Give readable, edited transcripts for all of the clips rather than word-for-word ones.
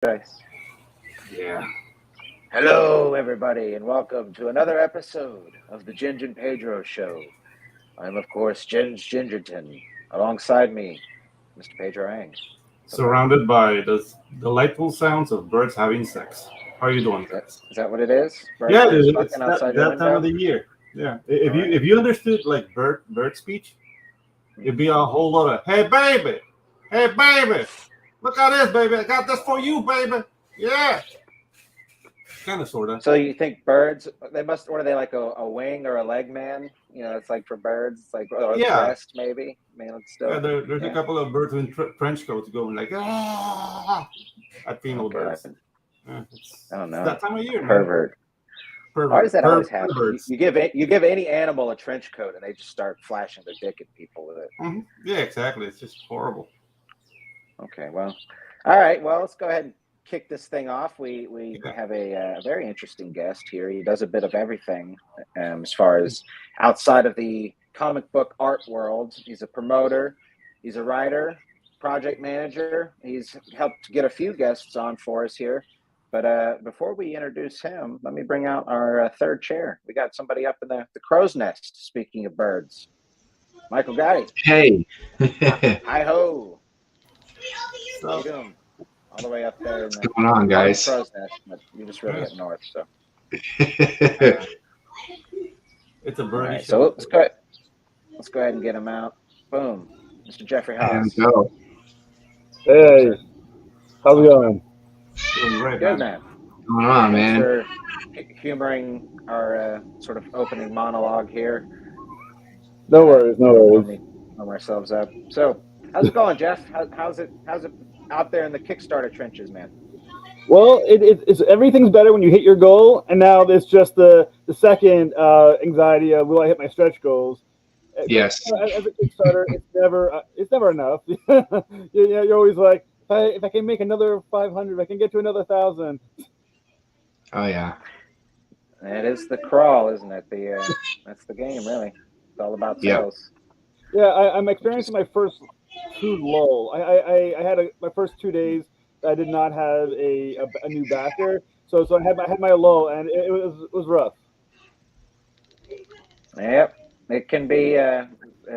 Nice. Yeah. Hello, everybody, and welcome to another episode of the Ginge and Pedro Show. I'm, of course, Ginge Gingerton. Alongside me, Mr. Pedro Ang. Surrounded by the delightful sounds of birds having sex. How are you doing, guys? Is that what it is? Birds Yeah, just it's fucking outside your that time of window? the year. Yeah, Alright. if you understood like bird speech, it'd be a whole lot of hey baby, look at this baby, I got this for you baby, yeah, kind of sorta. So you think birds? They must. What are they, like a wing or a leg man? You know, it's like for birds. It's like or Yeah. breast maybe. I mean, it's still. Yeah, there's a couple of birds in trench coats going like at female birds. Yeah, I don't know. It's that time of year, man. Pervert. Why does that always happen? Birds. You give any animal a trench coat and they just start flashing their dick at people with it. Mm-hmm. Yeah, exactly. It's just horrible. Okay, well, all right. Well, let's go ahead and kick this thing off. We have a very interesting guest here. He does a bit of everything as far as outside of the comic book art world. He's a promoter. He's a writer, project manager. He's helped get a few guests on for us here. But before we introduce him, let me bring out our third chair. We got somebody up in the crow's nest, speaking of birds. Michael Gatti. Hey. Hi-ho. How you doing? All the way up there. What's going on, guys? Crow's nest, but you just really up north, so. It's a birdie Right, show. so let's go ahead and get him out. Boom. Mr. Jeffrey Haas. Go. Hey. How's it going? Doing great, Good, man. man. What's going on, man? Thanks for humoring our sort of opening monologue here. No worries, no worries. Warm ourselves up. So, how's it going, Jeff? How's it out there in the Kickstarter trenches, man? Well, it's everything's better when you hit your goal, and now there's just the second anxiety of will I hit my stretch goals? Yes. As a Kickstarter, it's never enough. You're always like, if I can make another 500, if I can get to another 1,000. Oh yeah. It is the crawl, isn't it? That's the game, really. It's all about sales. Yeah, I'm experiencing my first true lull. I had my first 2 days. I did not have a new backer, so I had my lull, and it was rough. Yep, it can be a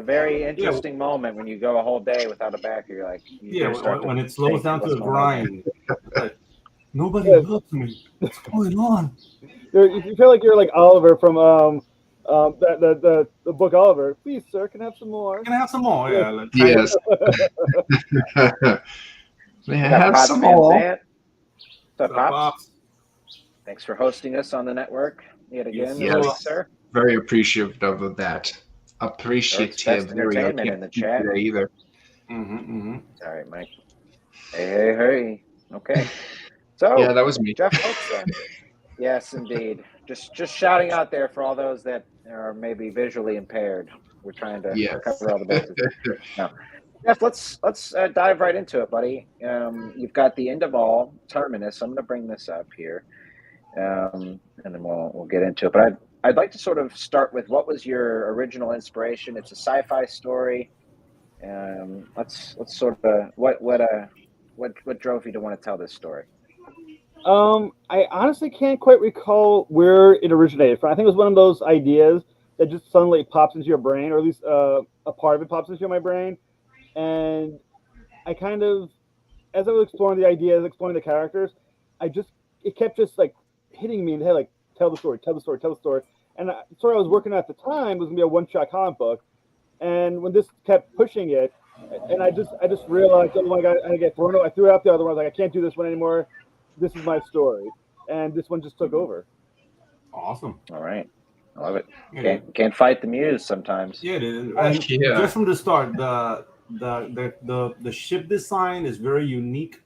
very interesting moment when you go a whole day without a backer. You're like, when it slows down to a grind. Like, nobody loves me. What's going on? You feel like you're like Oliver from the book Oliver. Please, sir, can I have some more? Can I have some more? Yeah. Like, Yes. May I have some more? What's up, Pops? Thanks for hosting us on the network yet again, yes. Sir. Very appreciative of that. Appreciative. Entertainment in the chat either. All right, Mike. Hey. Okay. So yeah, that was me. Jeff Holtz. Yes, indeed. Just shouting out there for all those that are maybe visually impaired. We're trying to cover all the bases. No. Jeff, let's dive right into it, buddy. You've got the end of all terminus. I'm going to bring this up here, and then we'll get into it. But I'd like to sort of start with what was your original inspiration. It's a sci-fi story. Let's sort of what drove you to want to tell this story? I honestly can't quite recall where it originated from. I think it was one of those ideas that just suddenly pops into your brain, or at least a part of it pops into my brain. And I kind of, as I was exploring the ideas, exploring the characters, it kept just like hitting me in the head, like, tell the story. And the story I was working on at the time was gonna be a one-shot comic book. And when this kept pushing it, and I just realized, oh my God, I get thrown out. I threw out the other one. I was like, I can't do this one anymore. This is my story. And this one just took over. Awesome. All right. I love it. Can't fight the muse sometimes. Yeah, it is. And just from the start, the ship design is very unique.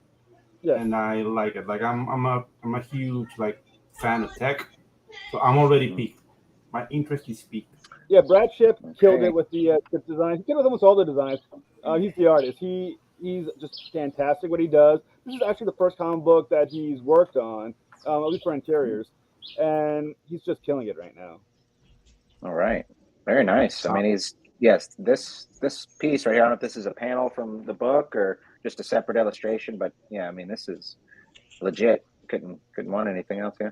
Yeah. And I like it. Like I'm a huge fan of tech. So I'm already peaked. My interest is peaked. Yeah, Brad Shipp killed it with the design. He killed it with almost all the designs. He's the artist. He's just fantastic what he does. This is actually the first comic book that he's worked on, at least for interiors, and he's just killing it right now. All right, very nice. I mean, this piece right here. I don't know if this is a panel from the book or just a separate illustration, but yeah, I mean, this is legit. Couldn't want anything else. Yeah.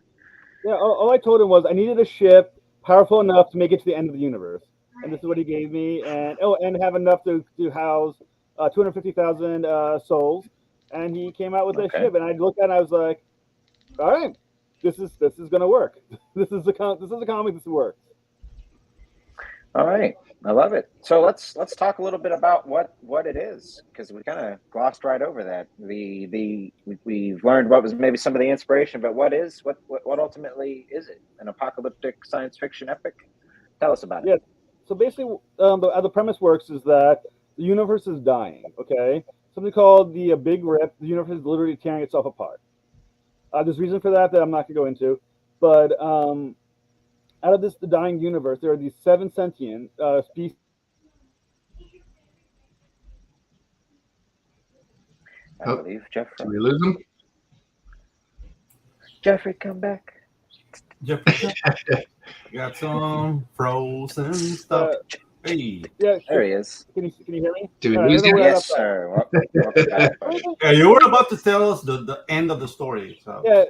Yeah. All I told him was I needed a ship powerful enough to make it to the end of the universe, and this is what he gave me. And have enough to house 250,000 souls. And he came out with this ship, and I looked at it and I was like, all right, this is gonna work. This is a comic. This works. All right, I love it. So let's talk a little bit about what it is, because we kind of glossed right over that. We've learned what was maybe some of the inspiration, but what ultimately is it? An apocalyptic science fiction epic? Tell us about it. Yeah. So basically, how the premise works is that the universe is dying. Okay, something called the Big Rip. The universe is literally tearing itself apart. There's a reason for that I'm not going to go into, but out of the dying universe, there are these 7 sentient species. I believe Jeffrey. Did we lose him? Jeffrey, come back. Jeffrey, got some frozen stuff. Hey. Yeah, there he is. Can you hear me? Did we lose him? Yes, sir. Yeah, you were about to tell us the end of the story. So. Yeah.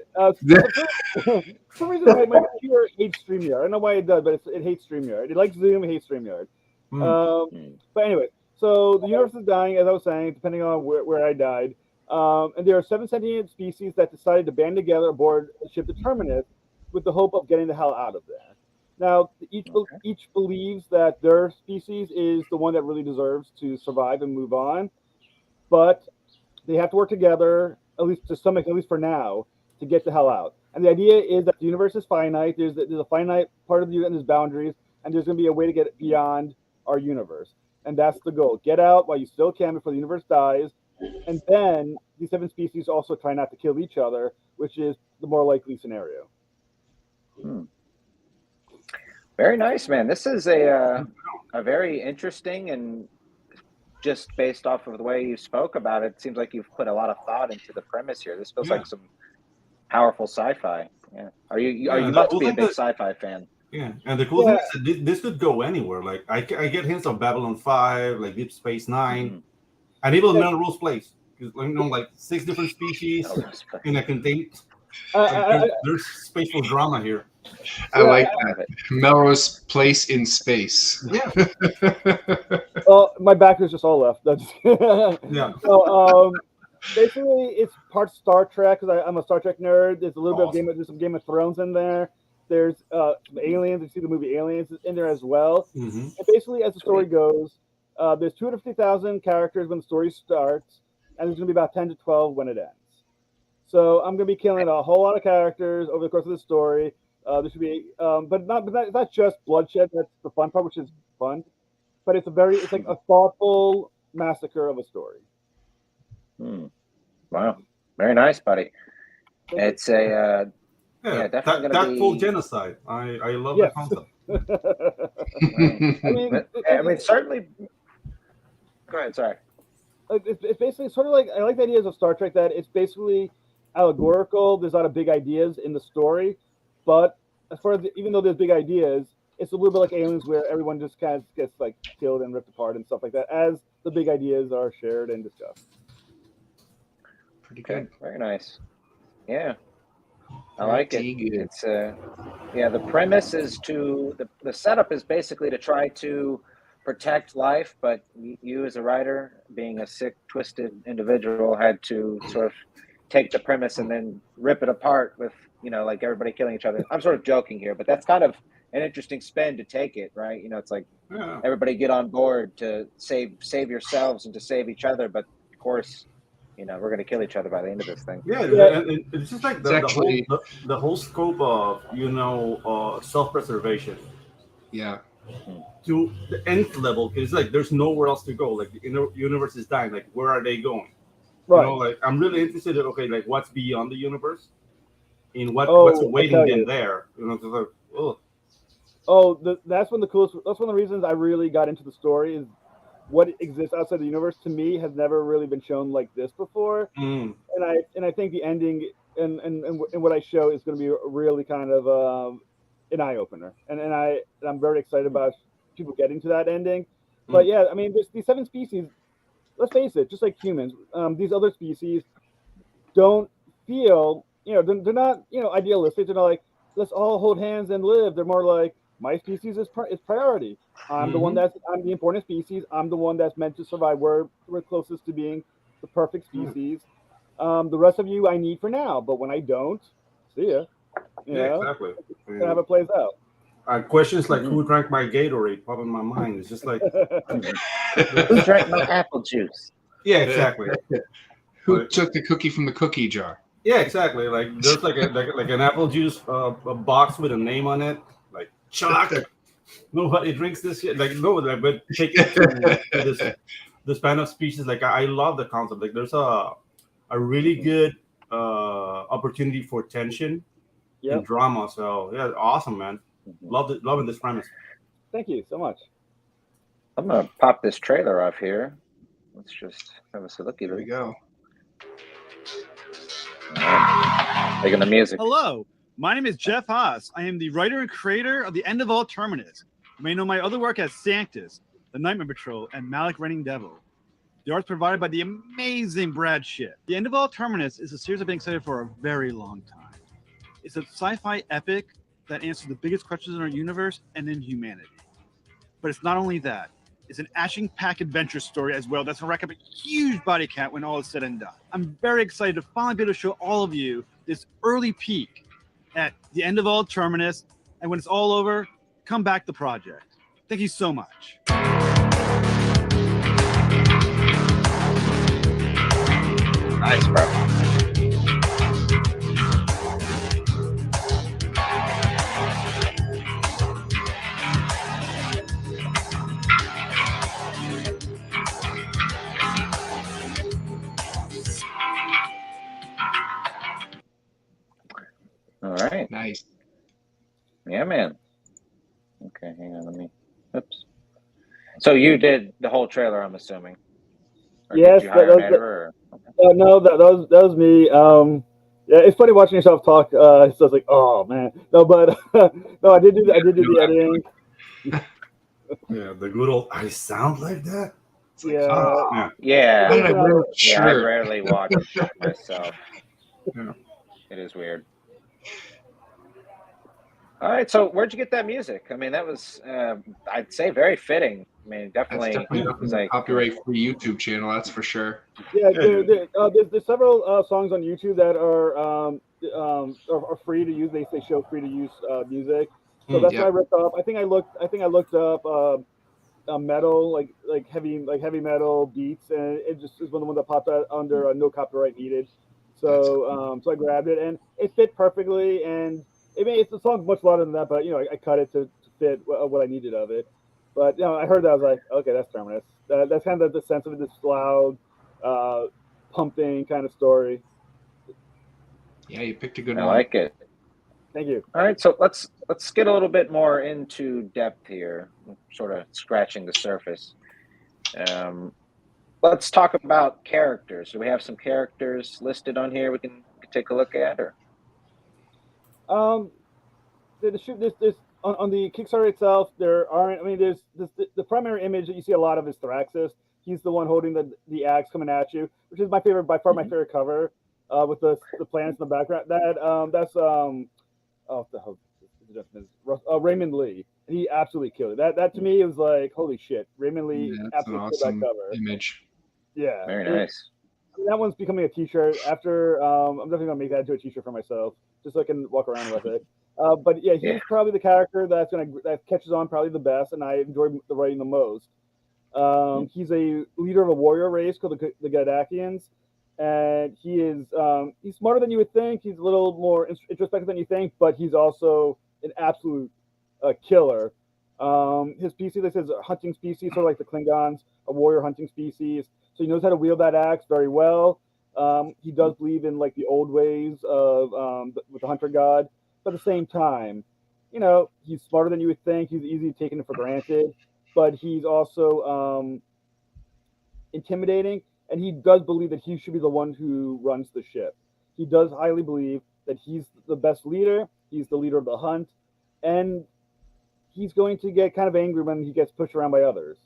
For some reason, my computer hates StreamYard. I don't know why it does, but it hates StreamYard. It likes Zoom, it hates StreamYard. But anyway, so the universe is dying, as I was saying, depending on where I died. And there are 7 sentient species that decided to band together aboard the ship the Terminus with the hope of getting the hell out of there. Now, each believes that their species is the one that really deserves to survive and move on, but they have to work together, at least to some extent, at least for now, to get the hell out. And the idea is that the universe is finite. There's a finite part of the universe, and there's boundaries, and there's going to be a way to get beyond our universe. And that's the goal. Get out while you still can before the universe dies. And then these 7 species also try not to kill each other, which is the more likely scenario. Very nice, man. This is a very interesting, and just based off of the way you spoke about it, it seems like you've put a lot of thought into the premise here. This feels like some powerful sci-fi. Yeah. You must be a big sci-fi fan. Yeah, and the cool thing is that this could go anywhere. Like I get hints of Babylon 5, like Deep Space Nine, and even Melrose Place. Like 6 different species in a contained. There's spatial drama here. I like that. Melrose Place in space. Yeah. Well, my backers just all left. Yeah. So basically, it's part Star Trek because I'm a Star Trek nerd. There's a little bit of there's some Game of Thrones in there. There's some aliens. You see the movie Aliens in there as well. And basically, as the story goes, there's 250,000 characters when the story starts, and there's going to be about 10 to 12 when it ends. So I'm going to be killing a whole lot of characters over the course of the story. There should be, but it's not just bloodshed. That's the fun part, which is fun. But it's like a thoughtful massacre of a story. Wow, very nice, buddy. It's a definitely tactful genocide. I love that concept. I mean, certainly. Go ahead. Sorry. It's basically sort of like I like the ideas of Star Trek that it's basically allegorical. There's a lot of big ideas in the story, but as far as even though there's big ideas, it's a little bit like Aliens, where everyone just kind of gets like killed and ripped apart and stuff like that, as the big ideas are shared and discussed. Pretty good. Very nice. Yeah, I like it. It's the premise is the setup is basically to try to protect life, but you as a writer, being a sick, twisted individual, had to sort of take the premise and then rip it apart with, like everybody killing each other. I'm sort of joking here, but that's kind of an interesting spin to take it, right? It's like everybody get on board to save yourselves and to save each other, but of course, we're going to kill each other by the end of this thing. Yeah. And it's just like the whole scope of self-preservation. Yeah. To the nth level, it's like there's nowhere else to go. Like the universe is dying. Like where are they going? Right. Like I'm really interested in like what's beyond the universe, in what's awaiting them there. That's one of the reasons I really got into the story is what exists outside the universe. To me, has never really been shown like this before. And I think the ending and what I show is going to be really kind of an eye opener, and I'm very excited about people getting to that ending. But yeah, I mean, there's these 7 species. Let's face it, just like humans, these other species don't feel, they're not, idealistic. They're not like, let's all hold hands and live. They're more like, my species is priority. I'm the one I'm the important species. I'm the one that's meant to survive. We're closest to being the perfect species. The rest of you I need for now, but when I don't, see ya. Exactly. How it plays out. Questions like who drank my Gatorade pop in my mind. It's just like who drank my apple juice? Yeah, exactly. Who took the cookie from the cookie jar? Yeah, exactly. Like there's like an apple juice a box with a name on it, like Chuck. Nobody drinks this shit. Like no, like, but take it to this kind of species. Like I love the concept. Like there's a really good opportunity for tension and drama. So yeah, awesome, man. Loving this premise. Thank you so much. I'm gonna pop this trailer off here. Let's just have a look. Here we go. Taking the music. Hello, my name is Jeff Haas. I am the writer and creator of The End of All Terminus. You may know my other work as Sanctus, The Nightmare Patrol, and Malik Reigning Devill. The art's provided by the amazing Brad Schiff. The End of All Terminus is a series I've been excited for a very long time. It's a sci-fi epic that answers the biggest questions in our universe and in humanity. But it's not only that. It's an action-packed adventure story as well that's going to rack up a huge body count when all is said and done. I'm very excited to finally be able to show all of you this early peek at The End of All Terminus, and when it's all over, come back to the project. Thank you so much. Nice, bro. All right. Nice. Yeah, man. Okay, hang on. Let me. Oops. So you did the whole trailer, I'm assuming. Or yes. Did you hire an editor? No, that was me. Yeah, it's funny watching yourself talk. So it's like, oh man, no, but no, I did do the editing. Yeah, the good old. I sound like that. Yeah. I rarely watch it myself. Yeah. It is weird. All right, so where'd you get that music? I mean, that was, I'd say, very fitting. I mean, definitely like copyright-free YouTube channel, that's for sure. Yeah, there's several songs on YouTube that are free to use. They show free to use music. So that's why I looked up. I think I looked up metal, like heavy metal beats, and it just is one of the ones that popped out under no copyright needed. So so I grabbed it, and it fit perfectly. And the song's much louder than that, but I cut it to fit what I needed of it. But I heard that, I was like, okay, that's Terminus. That's kind of the sense of it, this loud, pumping kind of story. Yeah, you picked a good one. I like it. Thank you. All right, so let's get a little bit more into depth here, sort of scratching the surface. Let's talk about characters. Do we have some characters listed on here we can take a look at, or? There's on the Kickstarter itself, there aren't. I mean, there's the primary image that you see a lot of is Thraxus. He's the one holding the axe coming at you, which is my favorite, by far my favorite cover, with the planets in the background. That's Raymond Lee. He absolutely killed it. That to me, it was like, holy shit, Raymond Lee absolutely killed that cover. Image. Yeah, very nice. That one's becoming a T-shirt. After I'm definitely gonna make that into a T-shirt for myself, just so I can walk around with it. But yeah, he's probably the character that catches on probably the best, and I enjoy the writing the most. He's a leader of a warrior race called the Gothic, and he's smarter than you would think. He's a little more introspective than you think, but he's also an absolute killer. His species, this is a hunting species, sort of like the Klingons, a warrior hunting species. So he knows how to wield that axe very well. He does believe in like the old ways of with the hunter god, but at the same time, he's smarter than you would think. He's easily taken for granted, but he's also intimidating, and he does believe that he should be the one who runs the ship. He does highly believe that he's the best leader. He's the leader of the hunt, and he's going to get kind of angry when he gets pushed around by others,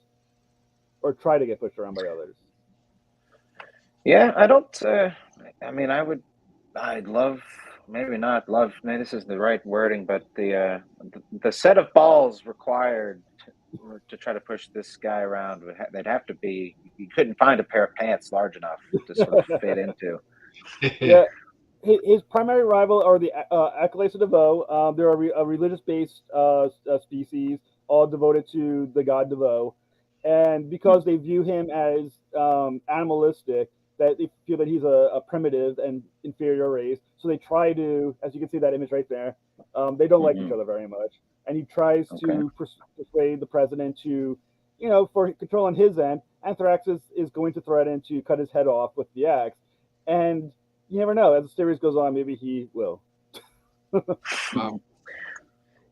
or try to get pushed around by others. Yeah, I don't. I mean, I would I'd love, maybe not love, maybe this is the right wording, but the set of balls required to try to push this guy around, they'd have to be, you couldn't find a pair of pants large enough to sort of fit into. Yeah. His primary rival are the acolytes of Devill. They're a religious-based species, all devoted to the god Devill. And because they view him as animalistic, that they feel that he's a primitive and inferior race. So they try to, as you can see that image right there, they don't like each other very much. And he tries to persuade the president to, for control on his end, Anthrax is going to threaten to cut his head off with the axe. And you never know. As the series goes on, maybe he will.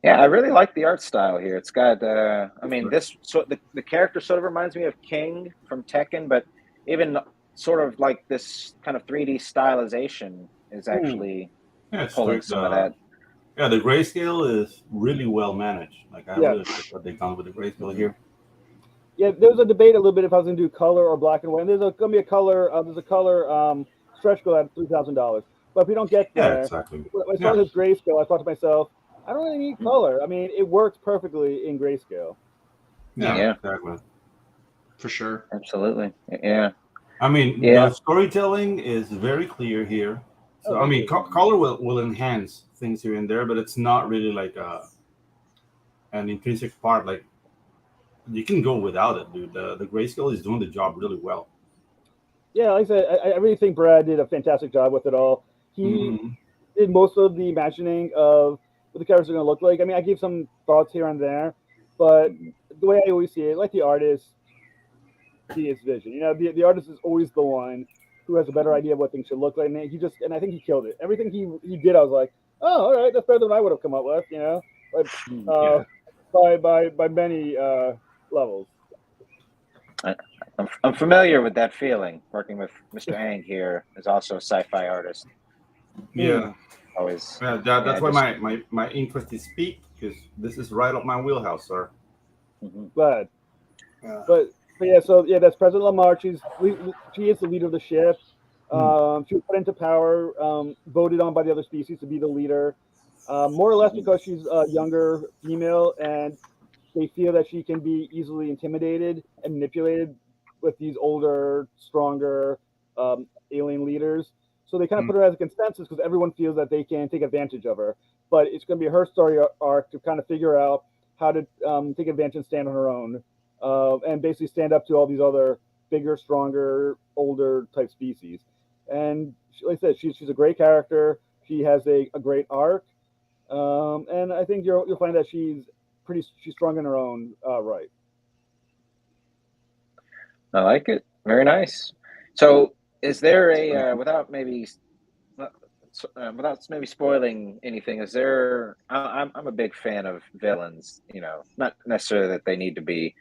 Yeah, I really like the art style here. It's got, the character sort of reminds me of King from Tekken, but even sort of like this kind of 3D stylization is actually pulling some of that. Yeah, the grayscale is really well managed. Like, I really like what they've done with the grayscale here. Yeah, there was a debate a little bit if I was going to do color or black and white. And there's going to be a color. There's a color stretch goal at $3,000. But if we don't get there, when I saw this grayscale, I thought to myself, I don't really need color. I mean, it works perfectly in grayscale. Yeah, exactly. For sure. Absolutely. Yeah. I mean, the storytelling is very clear here. So, I mean, color will enhance things here and there, but it's not really like an intrinsic part. Like, you can go without it, dude. The grayscale is doing the job really well. Yeah, like I said, I really think Brad did a fantastic job with it all. He did most of the imagining of what the characters are going to look like. I mean, I gave some thoughts here and there, but the way I always see it, like the artist, see his vision. The artist is always the one who has a better idea of what things should look like. And I think he killed it. Everything he did, I was like, oh, all right, that's better than I would have come up with. By many levels. I'm familiar with that feeling. Working with Mr. Ang here is also a sci-fi artist. Yeah, always. Yeah, that's why my interest is peaked, because this is right up my wheelhouse, sir. But yeah, so yeah, that's President Lamar. She is the leader of the ship. She was put into power, voted on by the other species to be the leader, more or less because she's a younger female, and they feel that she can be easily intimidated and manipulated with these older, stronger alien leaders. So they kind of put her as a consensus because everyone feels that they can take advantage of her. But it's going to be her story arc to kind of figure out how to take advantage and stand on her own, and basically stand up to all these other bigger, stronger, older type species. And like I said, she's a great character. She has a great arc, and I think you'll find that she's strong in her own right. I like it. Very nice. So, is there a without maybe spoiling anything? Is there? I'm a big fan of villains. Not necessarily that they need to be.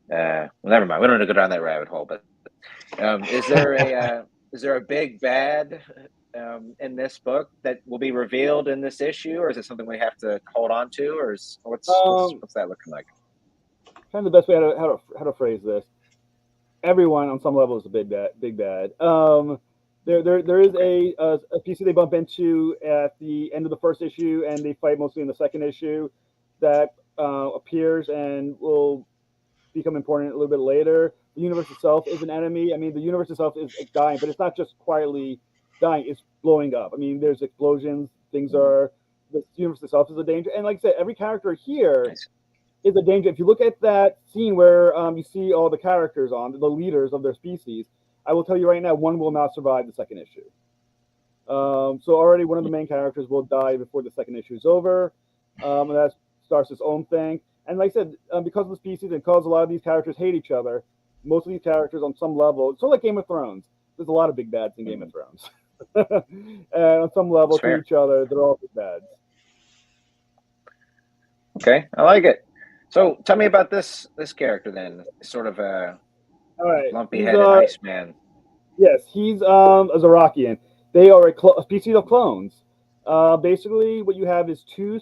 Well, never mind. We don't need to go down that rabbit hole. But is there a big bad in this book that will be revealed in this issue, or is it something we have to hold on to, or what's that looking like? Kind of the best way how to phrase this. Everyone on some level is a big bad. There is a PC they bump into at the end of the first issue, and they fight mostly in the second issue, that appears and will become important a little bit later. The universe itself is an enemy. I mean, the universe itself is dying, but it's not just quietly dying, it's blowing up. I mean, there's explosions, the universe itself is a danger. And like I said, every character here is a danger. If you look at that scene where you see all the characters on, the leaders of their species, I will tell you right now, one will not survive the second issue. So already one of the main characters will die before the second issue is over. And that starts its own thing. And like I said, because of the species and because a lot of these characters hate each other, most of these characters on some level, it's sort of like Game of Thrones. There's a lot of big bads in Game of Thrones. And on some level to each other, they're all big bads. Okay, I like it. So tell me about this character then. Sort of a lumpy-headed Iceman. Yes, he's a Zorakian. They are a species of clones. Basically, what you have is two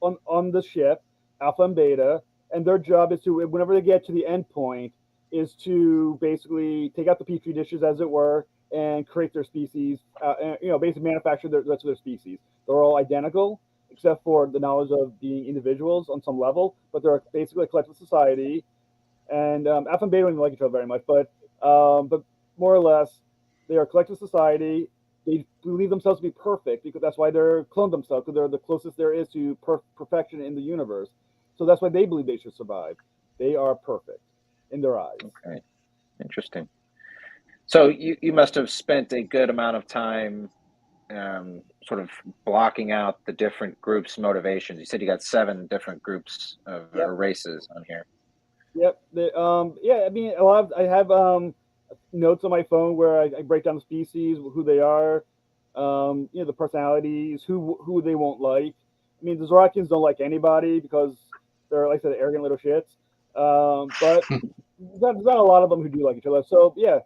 on the ship, Alpha and Beta, and their job is to, whenever they get to the end point, is to basically take out the petri dishes, as it were, and create their species, and, basically manufacture the rest of their species. They're all identical, except for the knowledge of being individuals on some level, but they're basically a collective society. And Alpha and Beta don't even like each other very much, but more or less, they are a collective society. They believe themselves to be perfect because that's why they're cloned themselves, because they're the closest there is to perfection in the universe. So that's why they believe they should survive. They are perfect in their eyes. Okay, interesting. So you must have spent a good amount of time sort of blocking out the different groups' motivations. You said you got 7 different groups of or races on here. Yep. I mean, I have notes on my phone where I break down the species, who they are, the personalities, who they won't like. I mean, the Zorakians don't like anybody because they're, like I said, arrogant little shits. But there's not a lot of them who do like each other. So yeah,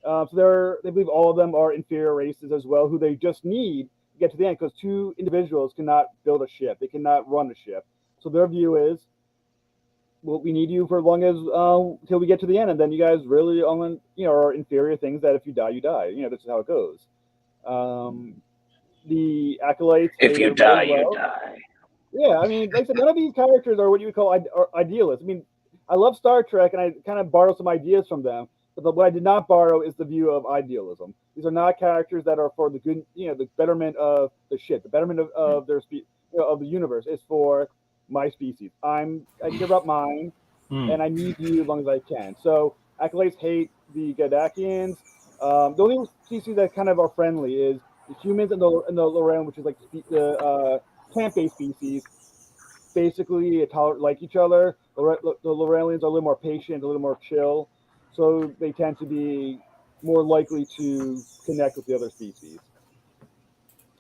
so they believe all of them are inferior races as well, who they just need to get to the end, because 2 individuals cannot build a ship. They cannot run a ship. So their view is, well, we need you for as long as till we get to the end, and then you guys really are inferior things that if you die, you die. This is how it goes. The acolytes. If you die, you die. Yeah, I mean, like I said, none of these characters are what you would call idealists. I mean, I love Star Trek, and I kind of borrow some ideas from them. But what I did not borrow is the view of idealism. These are not characters that are for the good, the betterment of the ship, the betterment of their of the universe. It's for my species. I care about mine, and I need you as long as I can. So acolytes hate the Gadakians. The only species that kind of are friendly is the humans and the Lorraine, which is like the plant-based species. Basically, like each other. The Lorrailians are a little more patient, a little more chill. So they tend to be more likely to connect with the other species.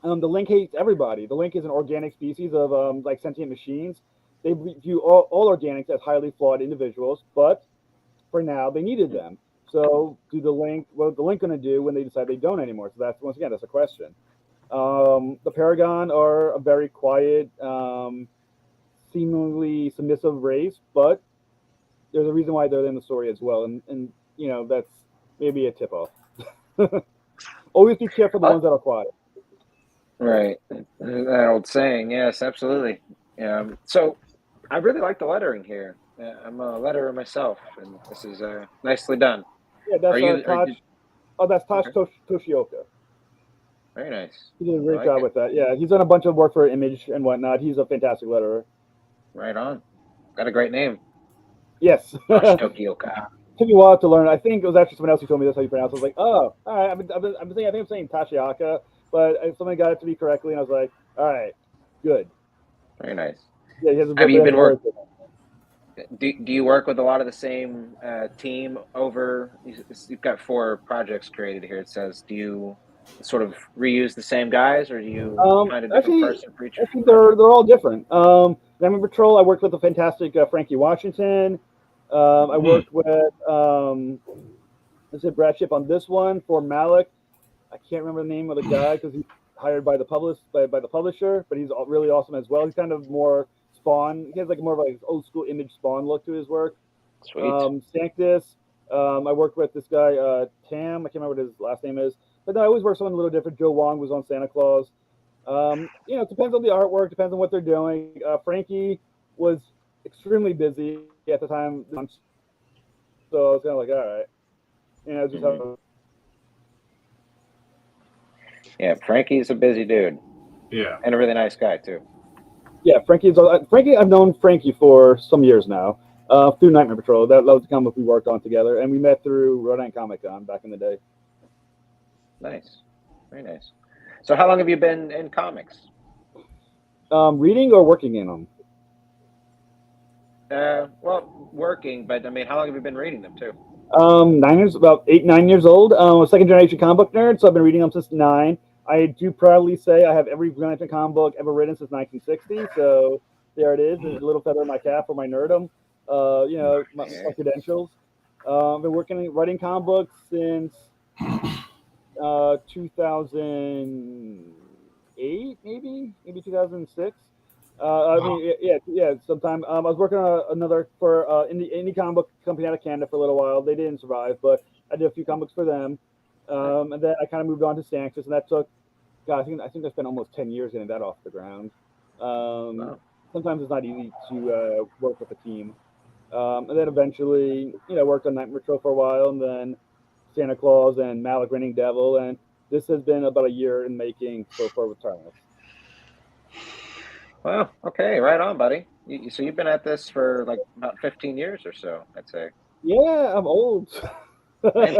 The Link hates everybody. The Link is an organic species of like sentient machines. They view all organics as highly flawed individuals, but for now they needed them. So what is the Link going to do when they decide they don't anymore? So that's a question. The Paragon are a very quiet, seemingly submissive race, but there's a reason why they're in the story as well, and that's maybe a tip off. Always be careful the ones that are quiet. Right, that old saying. Yes, absolutely. So I really like the lettering here. I'm a letterer myself, and this is nicely done. Yeah, that's that's Tosh Toshioka. Very nice. He did a great job with that. Yeah, he's done a bunch of work for Image and whatnot. He's a fantastic letterer. Right on. Got a great name. Yes. Tokioka. Took me a while to learn. I think it was actually someone else who told me that's how you pronounce it. I was like, oh, all right. I think I'm saying Tashiaka, but someone got it to me correctly, and I was like, all right, good. Very nice. Yeah, he has a Have you been working? Do you work with a lot of the same team over? You've got 4 projects created here. It says, do you sort of reuse the same guys, or do you find a different person for each? Actually, they're all different. Diamond Patrol, I worked with the fantastic Frankie Washington. I worked with Brad Ship on this one for Malik. I can't remember the name of the guy because he's hired by the publisher, but he's really awesome as well. He's kind of more Spawn. He has like more of like old school Image Spawn look to his work. Sweet. Sanctus. I worked with this guy Tam. I can't remember what his last name is, but no, I always work someone a little different. Joe Wong was on Santa Claus. It depends on the artwork, depends on what they're doing. Frankie was extremely busy at the time, so it's kind of like, all right, just how. Yeah, Frankie's a busy dude. Yeah, and a really nice guy too. Yeah, Frankie. I've known Frankie for some years now, through Nightmare Patrol. That was the comic we worked on together, and we met through Rhode Island Comic Con back in the day. Nice, very nice. So, how long have you been in comics? Reading or working in them? Well, working, but I mean, how long have you been reading them too? 9 years, about 8-9 years old. I'm a second generation comic book nerd, so I've been reading them since 9. I do proudly say I have every Green Lantern comic book ever written since 1960. So there it is. There's a little feather in my cap for my nerdom. My credentials. I've been writing comic books since 2008, maybe 2006. Sometime. I was working on another for indie comic book company out of Canada for a little while. They didn't survive, but I did a few comics for them. And then I kind of moved on to Sanctus, and that took, God, I think I spent almost 10 years getting that off the ground. Wow. Sometimes it's not easy to work with a team. And then eventually, worked on Night Patrol for a while, and then Santa Claus and Malik Reigning Devil, and this has been about a year in making so far with Tarnas. Well, okay, right on, buddy. So you've been at this for like about 15 years or so, I'd say. Yeah, I'm old. Man,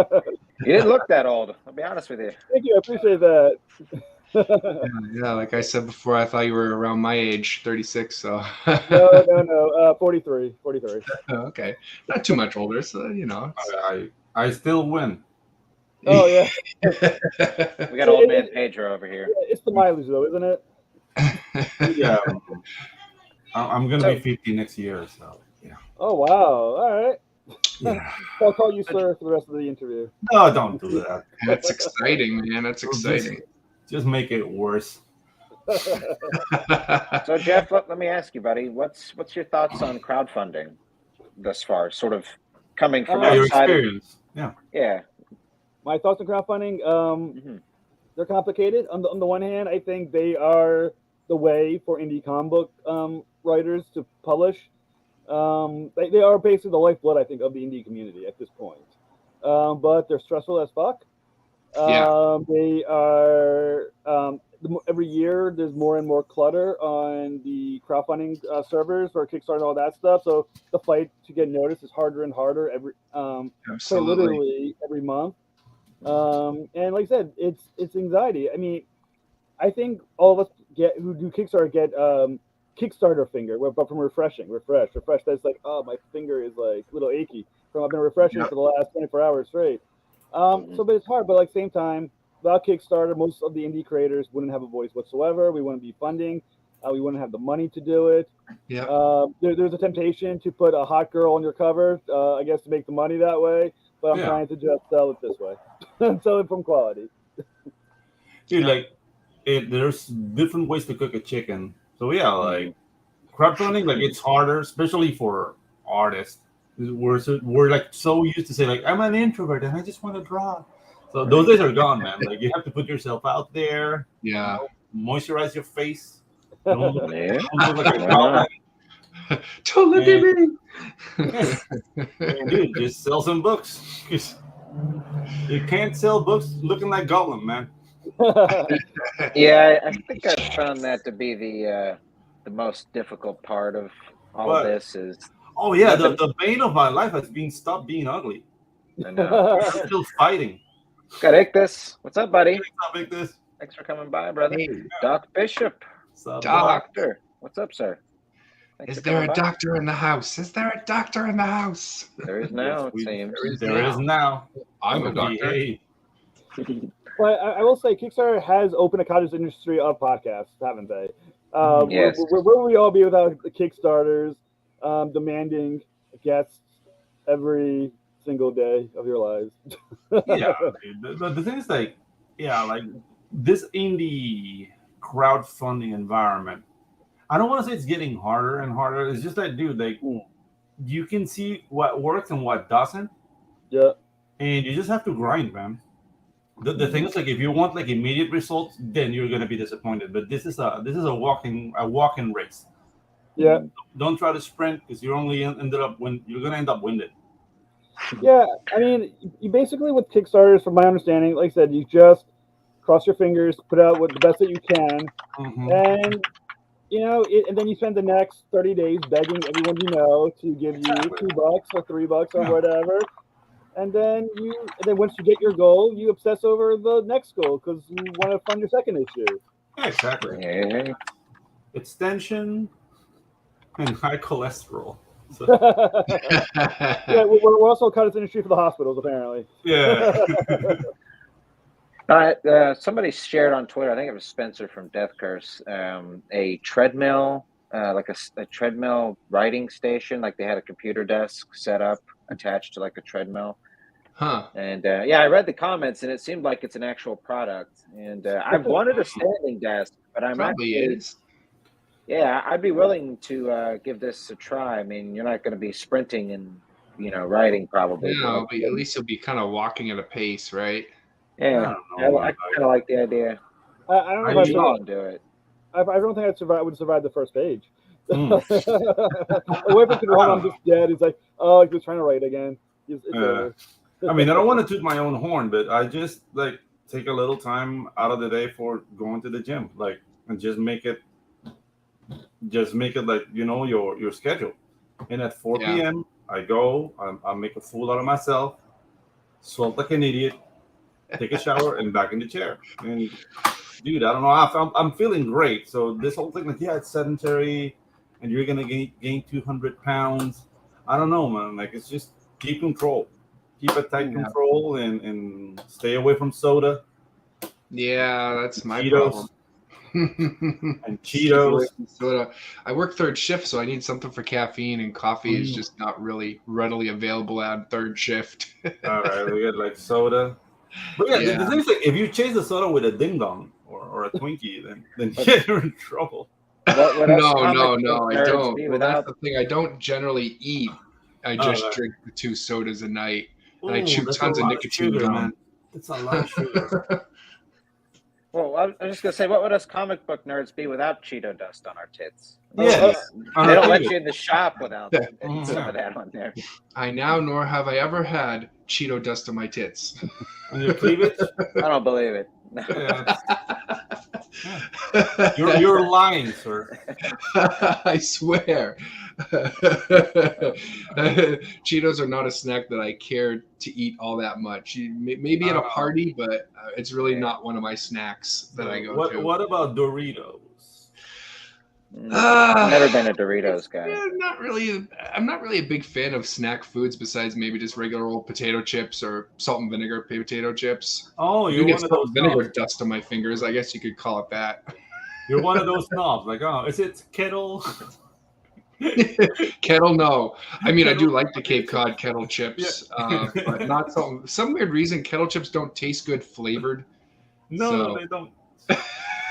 you didn't look that old. I'll be honest with you. Thank you. I appreciate that. Yeah, like I said before, I thought you were around my age, 36. So no, 43. Okay, not too much older, so I still win. Oh yeah. We got old man Pedro over here. It's the mileage though, isn't it? Yeah. I'm gonna be 50 next year, so yeah. Oh wow! All right. Yeah. I'll call you sir for the rest of the interview. No, don't do that. That's exciting, man. That's exciting. Just make it worse. So Jeff, let me ask you, buddy, what's your thoughts on crowdfunding thus far? Sort of coming from your outside. experience. Yeah. My thoughts on crowdfunding. They're complicated. On the one hand, I think they are the way for indie comic book writers to publish. They are basically the lifeblood, I think, of the indie community at this point. But they're stressful as fuck. They are every year there's more and more clutter on the crowdfunding servers for Kickstarter and all that stuff. So the fight to get noticed is harder and harder quite literally every month. And like I said, it's anxiety. I mean, I think all of us who do Kickstarter get Kickstarter finger, but from refresh. That's like, oh, my finger is like a little achy from I've been refreshing for the last 24 hours straight. So, but it's hard. But like same time, without Kickstarter, most of the indie creators wouldn't have a voice whatsoever. We wouldn't be funding. We wouldn't have the money to do it. Yeah. There's a temptation to put a hot girl on your cover, I guess, to make the money that way. But I'm trying to just sell it this way. Sell it from quality. Dude, there's different ways to cook a chicken. So yeah, like crowdfunding, like it's harder, especially for artists. We're like so used to say like I'm an introvert and I just want to draw. So those days are gone, man. Like you have to put yourself out there. Yeah. Moisturize your face. Don't look like a problem. Don't look at me. Dude, just sell some books. You can't sell books looking like Gollum, man. Yeah, I think I've found that to be the most difficult part of all of this is. Oh yeah, the bane of my life has been stop being ugly. I know. I'm still fighting. Got Ictus. What's up, buddy? What's up, Ictus? Thanks for coming by, brother. Hey. Doc Bishop. What's up, Doctor? What's up, sir? Is there a doctor in the house? Is there a doctor in the house? There is now, it seems. There is now. I'm a doctor. But I will say Kickstarter has opened a cottage industry of podcasts, haven't they? Yes. Where would we all be without the Kickstarters demanding guests every single day of your lives? Yeah. The thing is like this indie crowdfunding environment, I don't want to say it's getting harder and harder. It's just that, dude, like you can see what works and what doesn't. Yeah. And you just have to grind, man. The thing is, like, if you want like immediate results, then you're gonna be disappointed. But this is a walking race. Yeah. Don't try to sprint because you're only you're gonna end up winded. Yeah, I mean, you basically with Kickstarters, from my understanding, like I said, you just cross your fingers, put out the best that you can, and and then you spend the next 30 days begging everyone you know to give you $2 or $3 or whatever. And then once you get your goal, you obsess over the next goal because you want to fund your second issue. Yeah, exactly. Yeah. Extension and high cholesterol. So. Yeah, we're also a cottage industry for the hospitals, apparently. Yeah. Somebody shared on Twitter, I think it was Spencer from Death Curse, a treadmill, like a treadmill writing station. Like they had a computer desk set up attached to like a treadmill. Huh. And I read the comments and it seemed like it's an actual product. And I've wanted a standing desk, but I'm probably actually is. Yeah, I'd be willing to give this a try. I mean, you're not going to be sprinting and writing probably. No, but at least you'll be kind of walking at a pace, right? Yeah, I kind of like the idea. I don't know if I'd do it. I don't think I would survive the first page. My wife could hold on just dead. He's like, oh, he was trying to write again. It's over. I mean, I don't want to toot my own horn, but I just like take a little time out of the day for going to the gym, like, and just make it like, you know, your schedule. And at 4 p.m. I go, I make a fool out of myself, sweat like an idiot, take a shower, and back in the chair. And dude, I don't know, I'm feeling great. So this whole thing, like, it's sedentary, and you're gonna gain 200 pounds. I don't know, man. Like, it's just keep control. Keep a tight control and stay away from soda. Yeah, that's my Cheetos. problem. And Cheetos. Soda. I work third shift, so I need something for caffeine, and coffee is just not really readily available at third shift. All right, we get like soda. But the thing is, like, if you chase the soda with a ding dong or a Twinkie, then you're in trouble. No, I don't. Well, that's the thing. I don't generally eat. I just drink the 2 sodas a night. And I chew tons of nicotine gum. Man. It's a lot of sugar. Well, I was just gonna say, what would us comic book nerds be without Cheeto dust on our tits? Yeah, they don't let you in the shop without some of that on there. I now, nor have I ever had Cheeto dust on my tits. On your cleavage? I don't believe it. You're lying, sir. I swear. Cheetos are not a snack that I care to eat all that much. Maybe at a party, but it's really not one of my snacks that I go to. What about Doritos? Never been a Doritos guy. Yeah, not really. I'm not really a big fan of snack foods besides maybe just regular old potato chips or salt and vinegar potato chips. Oh, you get salt and vinegar dust on my fingers. I guess you could call it that. You're one of those snobs. Like, oh, is it kettle? Kettle, no. I mean, I do like the Cape Cod kettle chips, but not so. Some weird reason kettle chips don't taste good flavored. No, they don't.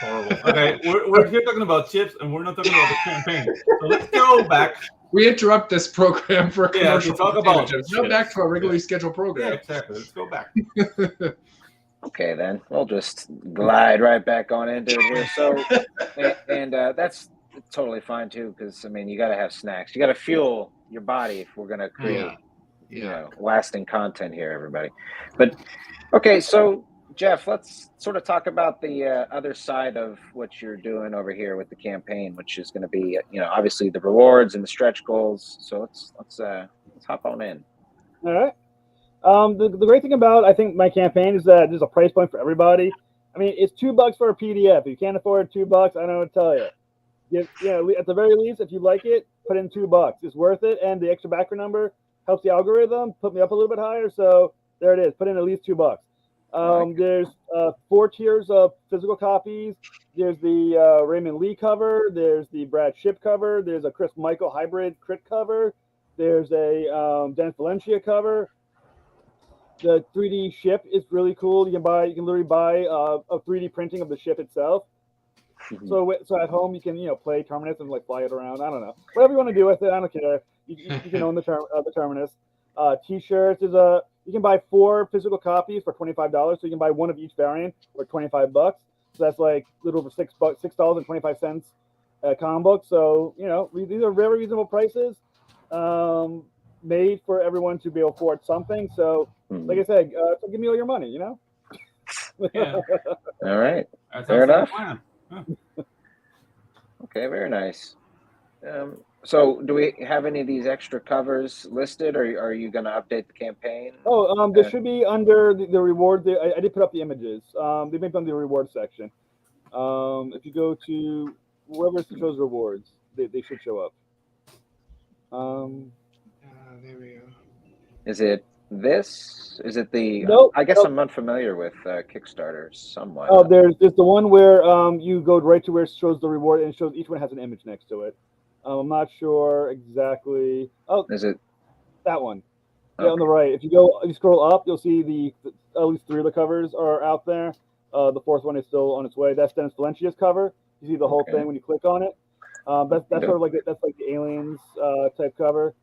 Horrible. Okay, we're here talking about chips, and we're not talking about the campaign. So let's go back. We interrupt this program for a commercial. Talk about chips. Now back to our regularly scheduled program. Yeah, exactly. Let's go back. Okay, then we'll just glide right back on into it here. So, and that's totally fine too, because I mean, you got to have snacks. You got to fuel your body if we're going to create, you know, lasting content here, everybody. But okay, so Jeff, let's sort of talk about the other side of what you're doing over here with the campaign, which is going to be, you know, obviously the rewards and the stretch goals. So let's hop on in. All right. The great thing about, I think, my campaign is that there's a price point for everybody. I mean, it's $2 for a PDF. If you can't afford $2, I don't know what to tell you. At the very least, if you like it, put in $2. It's worth it, and the extra backer number helps the algorithm put me up a little bit higher. So there it is. Put in at least $2. There's 4 tiers of physical copies. There's the Raymond Lee cover. There's the Brad Shipp cover. There's a Chris Michael hybrid crit cover. There's a Dennis Valencia cover. The 3D ship is really cool. You can literally buy a 3D printing of the ship itself. Mm-hmm. So at home you can play Terminus and like fly it around. I don't know, whatever you want to do with it. I don't care. You can own the Terminus. T-shirts is you can buy 4 physical copies for $25. So you can buy one of each variant for $25. So that's like a little over $6.25 comic book. So these are very reasonable prices. Made for everyone to be able to afford something. So, like I said, so give me all your money, Yeah. All right. Fair enough. Okay, very nice. So, do we have any of these extra covers listed, or are you going to update the campaign? Oh, there should be under the reward. I did put up the images. They may be on the reward section. If you go to whoever shows rewards, they should show up. There we go. Is it this? Is it the? Nope, I guess I'm unfamiliar with Kickstarter somewhat. Oh, there's the one where you go right to where it shows the reward and it shows each one has an image next to it. I'm not sure exactly. Oh, is it that one? Yeah, on the right. If you scroll up, you'll see at least 3 of the covers are out there. The 4th one is still on its way. That's Dennis Valencia's cover. You see the whole thing when you click on it. That's sort of like that's like the Aliens type cover.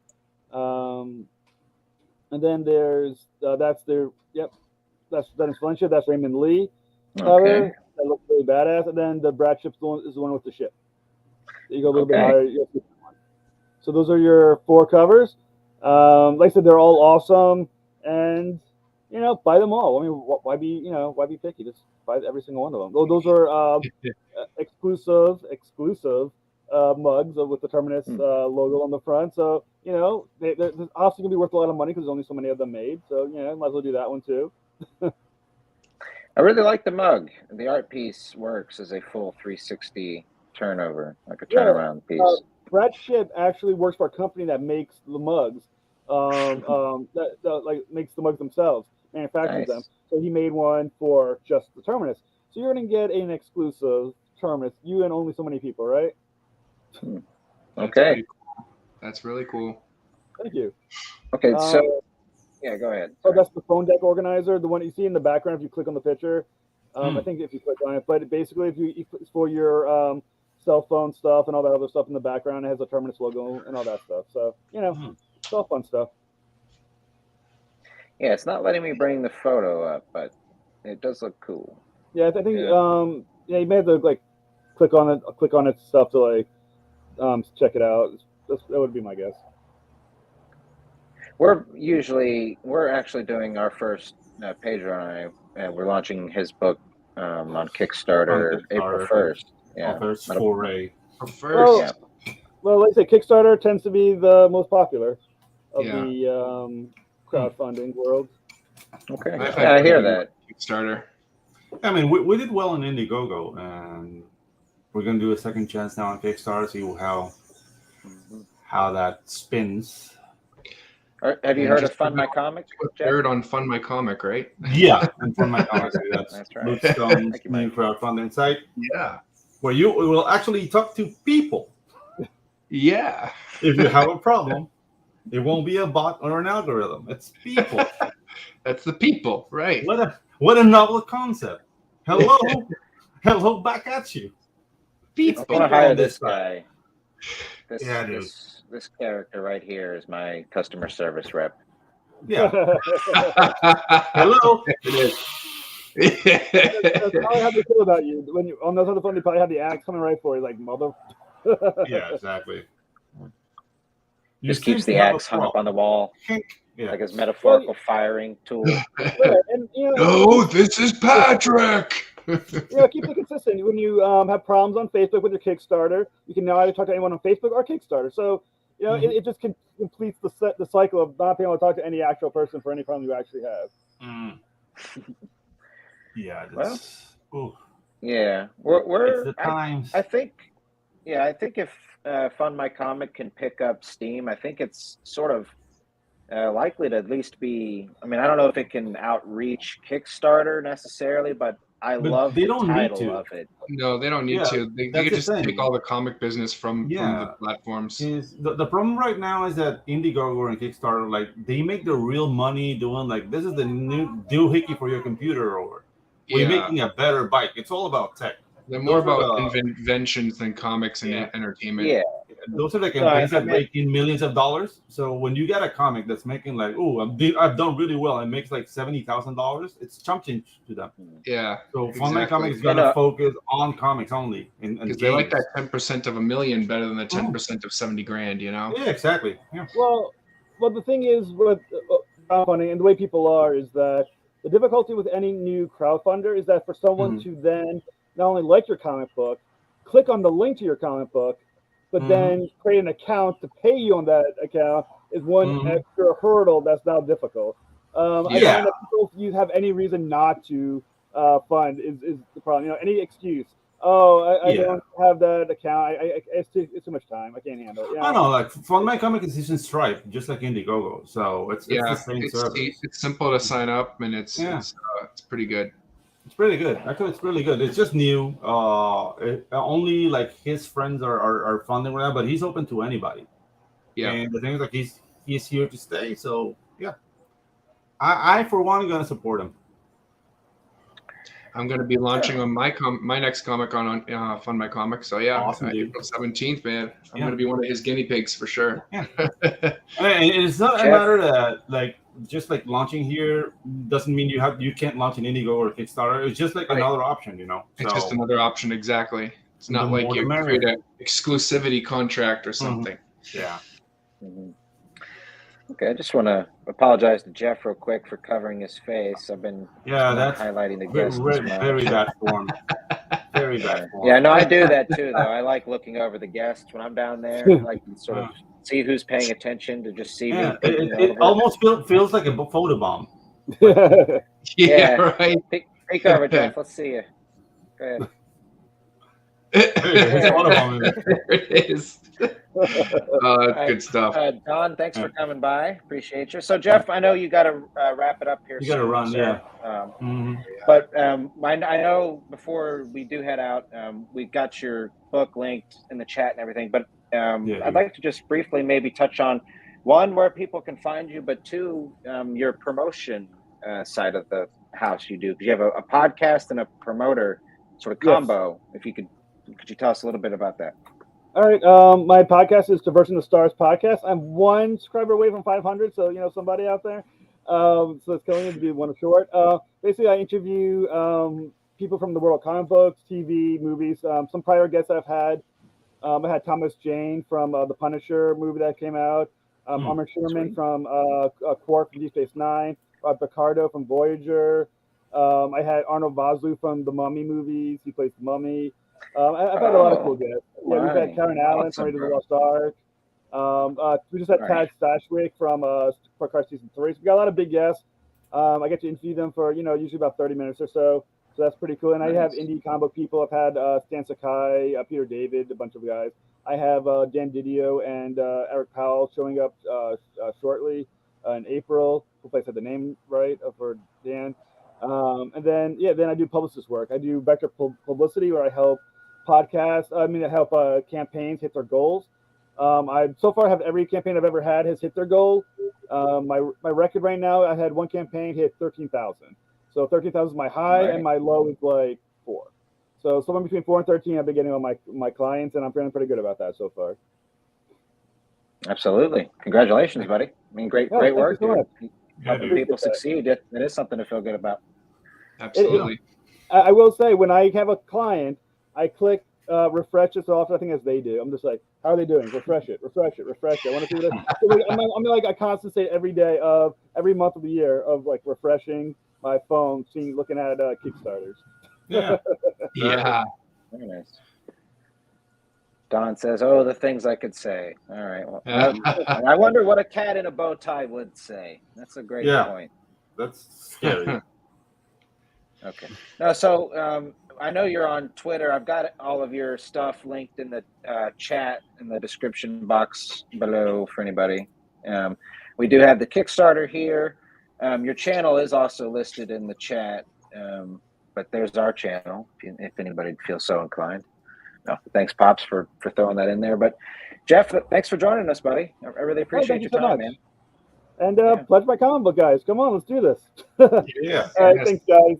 And then there's that's their that's Dennis Valencia. That's Raymond Lee. Okay. That looks really badass. And then the Brad Ship's is the one with the ship. You go a little bit higher. So those are your 4 covers. Like I said, they're all awesome, and buy them all. I mean, why be picky? Just buy every single one of them. Those are exclusive mugs with the Terminus logo on the front. So they're obviously gonna be worth a lot of money because there's only so many of them made. So might as well do that one too. I really like the mug. The art piece works as a full 360 turnover, like a turnaround piece. Brad Ship actually works for a company that makes the mugs. That makes the mugs themselves, manufactures them. So he made one for just the Terminus. So you're going to get an exclusive Terminus, you and only so many people, right? Okay. That's really cool. Thank you. Okay, so yeah, go ahead. So that's the phone deck organizer, the one you see in the background if you click on the picture. I think if you click on it, but basically if you for your cell phone stuff and all that other stuff in the background, it has a Terminus logo and all that stuff. So it's all fun stuff. Yeah, it's not letting me bring the photo up, but it does look cool. Yeah, I think you may have to click on it stuff to check it out. That would be my guess. We're actually doing our first Pedro and I. We're launching his book on Kickstarter April 1st. Yeah, first foray. Well, like I say, Kickstarter tends to be the most popular of the crowdfunding world. Okay, I hear that. Kickstarter. I mean, we did well on Indiegogo, and we're going to do a second chance now on Kickstarter, see how that spins. Have you heard of Fund My Comic? Third on Fund My Comic, right? Yeah, and Fund My Comic. That's right. Luke Stone's new crowdfunding site. Yeah. Where you will actually talk to people. Yeah. If you have a problem, it won't be a bot or an algorithm. It's people. That's the people, right? What a novel concept. Hello back at you. People. I want to hire this guy. This character right here is my customer service rep. Yeah. Hello. It is. That's probably how they feel about you. When you on those other phone, they probably have the axe coming right for you, like mother. Yeah, exactly. Just keeps the axe hung up on the wall, like his metaphorical firing tool. And, no, this is Patrick. Keep it consistent. When you have problems on Facebook with your Kickstarter, you can now either talk to anyone on Facebook or Kickstarter. So it just completes the cycle of not being able to talk to any actual person for any problem you actually have. Yeah. We're it's the times. I think if Fund My Comic can pick up steam, I think it's sort of likely to at least be. I mean, I don't know if it can outreach Kickstarter necessarily, but love the title of it. No, they don't need to. They could just take all the comic business from the platforms. The problem right now is that Indiegogo and Kickstarter, they make the real money doing this is the new doohickey for your computer, or we're making a better bike. It's all about tech. They're more about inventions than comics and entertainment. Yeah. Those are the campaigns that make in millions of dollars. So when you get a comic that's making I've done really well and makes $70,000, it's chump change to them. Yeah. So Fund My Comic is going to focus on comics only. Because they like that 10% of $1 million better than the 10% of $70,000. Yeah, exactly. Yeah. Well, the thing is with crowdfunding and the way people are is that the difficulty with any new crowdfunder is that for someone to then not only like your comic book, click on the link to your comic book, but then create an account to pay you on that account is one extra hurdle that's now difficult. I find that people, if you have any reason not to fund, is the problem. Any excuse. I don't have that account. It's too much time. I can't handle it. I know, Fund My Comic is in Stripe, just like Indiegogo. So it's the same service. It's simple to sign up, and it's pretty good. It's pretty good. Actually, it's really good. It's just new. Only his friends are funding right now, but he's open to anybody. Yeah. And the thing is, he's here to stay. So yeah, I for one am gonna support him. I'm gonna be launching on my next comic on Fund My Comic. So yeah, awesome, April 17th, man. I'm gonna be one of his guinea pigs for sure. Yeah. And it's not a matter that just like launching here doesn't mean you can't launch an Indigo or Kickstarter. It's just like another option, you know. It's just another option, exactly. It's not like you create an exclusivity contract or something. Yeah. Okay, I just want to apologize to Jeff real quick for covering his face. I've been that's highlighting the guests. Very bad form. Very bad form. Yeah, no, I do that too, though. I like looking over the guests when I'm down there. I like to sort of see who's paying attention to just see me. It almost feels like a photo bomb. Right. Peek over, Jeff. Let's see you. Go ahead. There it is. Good stuff. Don, thanks for coming by. Appreciate you. So, Jeff, I know you got to wrap it up here. You got to run, But I know before we do head out, we've got your book linked in the chat and everything. But I'd like to just briefly maybe touch on, one, where people can find you, but two, your promotion side of the house you do. Because you have a podcast and a promoter sort of combo. If you could you tell us a little bit about that? All right. My podcast is Diversion the Stars Podcast. I'm one subscriber away from 500, so somebody out there. So it's going to be one short. Basically, I interview people from the world of comic books, TV, movies. Some prior guests I've had. I had Thomas Jane from the Punisher movie that came out. Armin Sherman from Quark from Deep Space Nine. Rob Picardo from Voyager. I had Arnold Vosloo from the Mummy movies. He plays the Mummy. I've had a lot of cool guests. Yeah, we've had Karen Allen from Raiders of the Lost Ark. We just had Tad Stashwick from Cars Season 3. So we got a lot of big guests. I get to interview them for, usually about 30 minutes or so. So that's pretty cool. And I have indie comic book people. I've had Stan Sakai, Peter David, a bunch of guys. I have Dan Didio and Eric Powell showing up shortly in April. Hopefully I said the name right for Dan. And then I do publicist work. I do Vector Publicity, where I help podcasts. I help campaigns hit their goals. I so far have every campaign I've ever had has hit their goal. My record right now, I had one campaign hit 13,000. So 13,000 is my high, and my low is like 4. So somewhere between 4 and 13, I've been getting on my clients, and I'm feeling pretty good about that so far. Absolutely, congratulations, buddy. I mean, great work. Helping people succeed. It is something to feel good about. Absolutely. I will say, when I have a client, I click refresh it so often I think as they do. I'm just like, how are they doing? Refresh it. I want to see what I'm like a constant state every day of every month of the year of like refreshing my phone, looking at Kickstarters. Yeah. Very nice. Don says, "Oh, the things I could say." All right. Well, I wonder what a cat in a bow tie would say. That's a great point. That's scary. Okay. No, so I know you're on Twitter. I've got all of your stuff linked in the chat in the description box below for anybody. We do have the Kickstarter here. Your channel is also listed in the chat, but there's our channel if anybody feels so inclined. No, thanks, Pops, for throwing that in there. But Jeff, thanks for joining us, buddy. I really appreciate your time, man. And pledge my comic book, guys. Come on, let's do this. Yeah. All right, thanks, guys.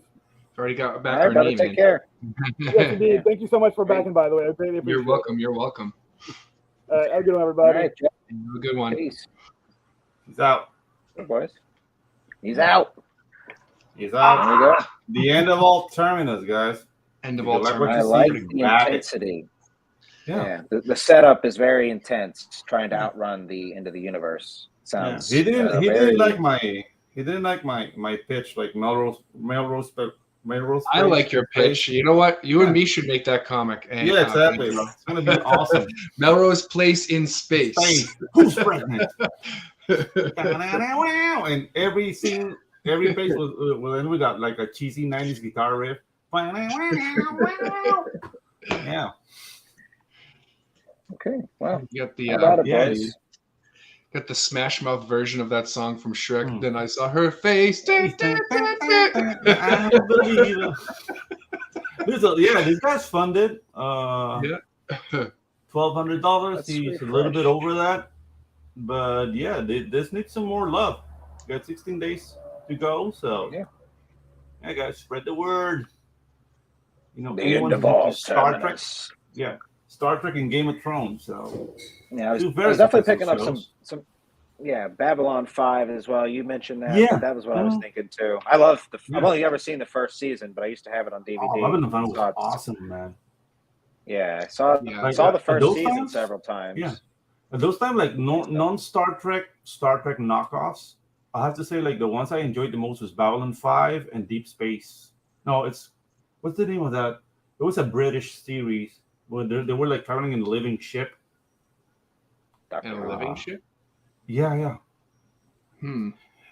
Already got back our name. Take care. Yes, indeed. Thank you so much for backing, by the way. I greatly appreciate it. You're welcome. All right, have a good one, everybody. All right, Jeff. Have a good one. Peace. He's out. Good, boys. He's out. He's out. There you go. The end of all terminus, guys. End of all terminus. I like the intensity. Yeah. The setup is very intense, trying to outrun the end of the universe. Sounds. He didn't like my pitch, like Melrose. I like your pitch. You know what? You and me should make that comic. And, yeah, exactly. It's gonna be awesome. Melrose Place in space. Who's pregnant? And every page was we got like a cheesy 90s guitar riff. Yeah. Okay. Well, you got the got the Smash Mouth version of that song from Shrek. Then I saw her face. This guy's funded. $1,200. He's a little bit over that, but this needs some more love. Got 16 days to go, so yeah, guys, spread the word. The end of all Star Trek. Yeah. Star Trek and Game of Thrones. So I was definitely picking up some Babylon 5 as well. You mentioned that. Yeah, that was what I was thinking too. I love I've only ever seen the first season, but I used to have it on DVD. Babylon 5 was awesome, man. Yeah, I saw the first season several times. Yeah, at those times, like non-Star Trek knockoffs, I have to say, like the ones I enjoyed the most was Babylon 5 and Deep Space. No, what's the name of that? It was a British series where they were like traveling in a living ship. In a living ship? Yeah.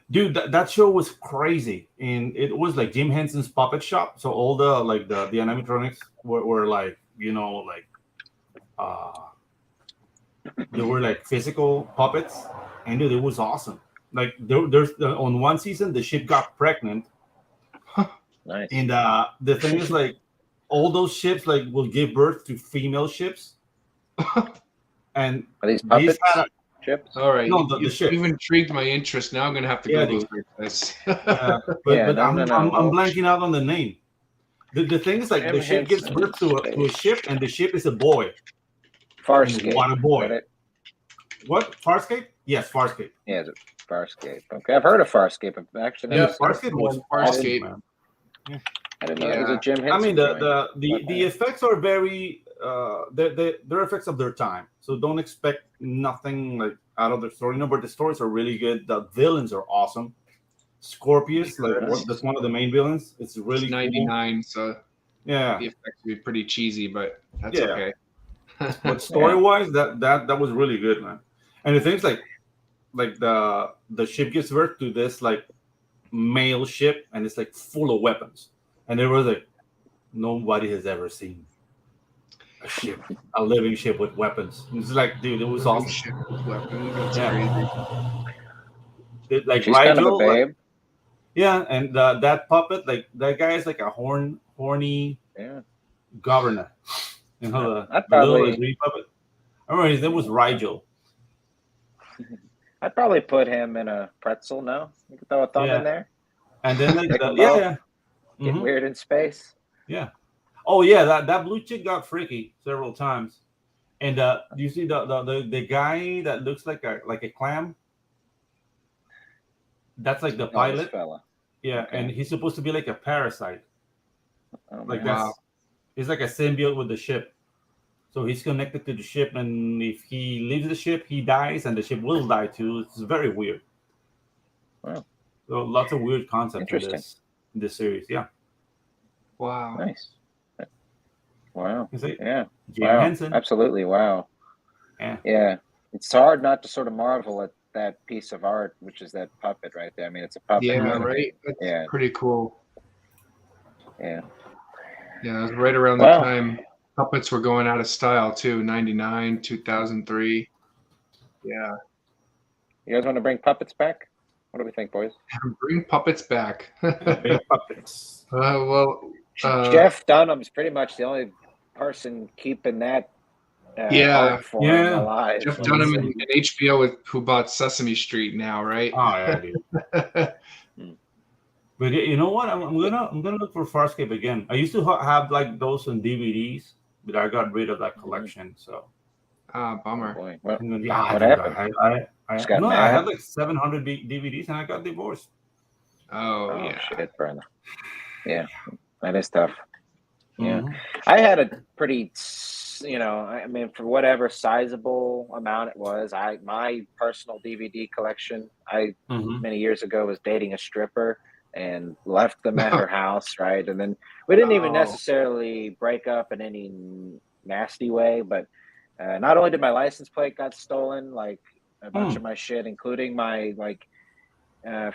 Dude, that show was crazy, and it was like Jim Henson's puppet shop. So all the animatronics were like, you know, like they were like physical puppets, and dude, it was awesome. Like there's on one season the ship got pregnant. Nice. And the thing is, like, all those ships like will give birth to female ships. And are these puppets? Ships? All right. No, the ship. You've intrigued my interest. Now I'm going to have to Google this. But I'm blanking out on the name. The thing is, like, the ship gives birth to a ship, and the ship is a boy. Farscape. What a boy. What? Farscape? Yes, Farscape. Yeah, it's Farscape. Okay, I've heard of Farscape. Actually, Farscape was Farscape. Awesome, man. I didn't know it was a Jim Henson. I mean, the effects are very they're effects of their time, so don't expect nothing like out of the story. No, but the stories are really good. The villains are awesome. Scorpius, that's one of the main villains. It's really 99, cool. So the effects would be pretty cheesy, but that's okay. But story-wise, that was really good, man. And the things like the ship gives birth to this like male ship, and it's like full of weapons, and there was like nobody has ever seen a living ship with weapons. It's like, dude, it was awesome. Ship with weapons. That's crazy. Like she's Rigel, kind of a babe. And that puppet, like that guy is like a horny governor. You know, the little green puppet. I remember his name was Rigel. I'd probably put him in a pretzel. No, you could throw a thumb in there. And then like get weird in space. Yeah. Oh yeah, that blue chick got freaky several times. And do you see the guy that looks like a clam? That's like the pilot. Fella. Yeah, okay. And he's supposed to be like a parasite. Wow. He's like a symbiote with the ship. So he's connected to the ship, and if he leaves the ship, he dies, and the ship will die too. It's very weird. Wow. So lots of weird concepts in this series. Yeah. Wow. Nice. Wow. Yeah. Wow. Henson. Absolutely. Wow. Yeah. It's hard not to sort of marvel at that piece of art, which is that puppet right there. I mean, it's a puppet. Yeah, right. That's pretty cool. Yeah. Yeah, it was right around the time puppets were going out of style too. 99, 2003. Yeah. You guys want to bring puppets back? What do we think, boys? Bring puppets back. Bring puppets. Jeff Dunham's pretty much the only person keeping that art form alive. Jeff Dunham and HBO who bought Sesame Street now, right? Oh yeah, dude. But you know what? I'm gonna look for Farscape again. I used to have like those on DVDs, but I got rid of that collection. So, bummer. Oh, what happened? I had like 700 DVDs, and I got divorced. Oh yeah, shit, brother. Yeah, that is tough. Yeah, I had a pretty, I mean, for whatever sizable amount it was, my personal DVD collection. Many years ago was dating a stripper and left them at her house, right? And then we didn't even necessarily break up in any nasty way, but not only did my license plate got stolen, like a bunch of my shit, including my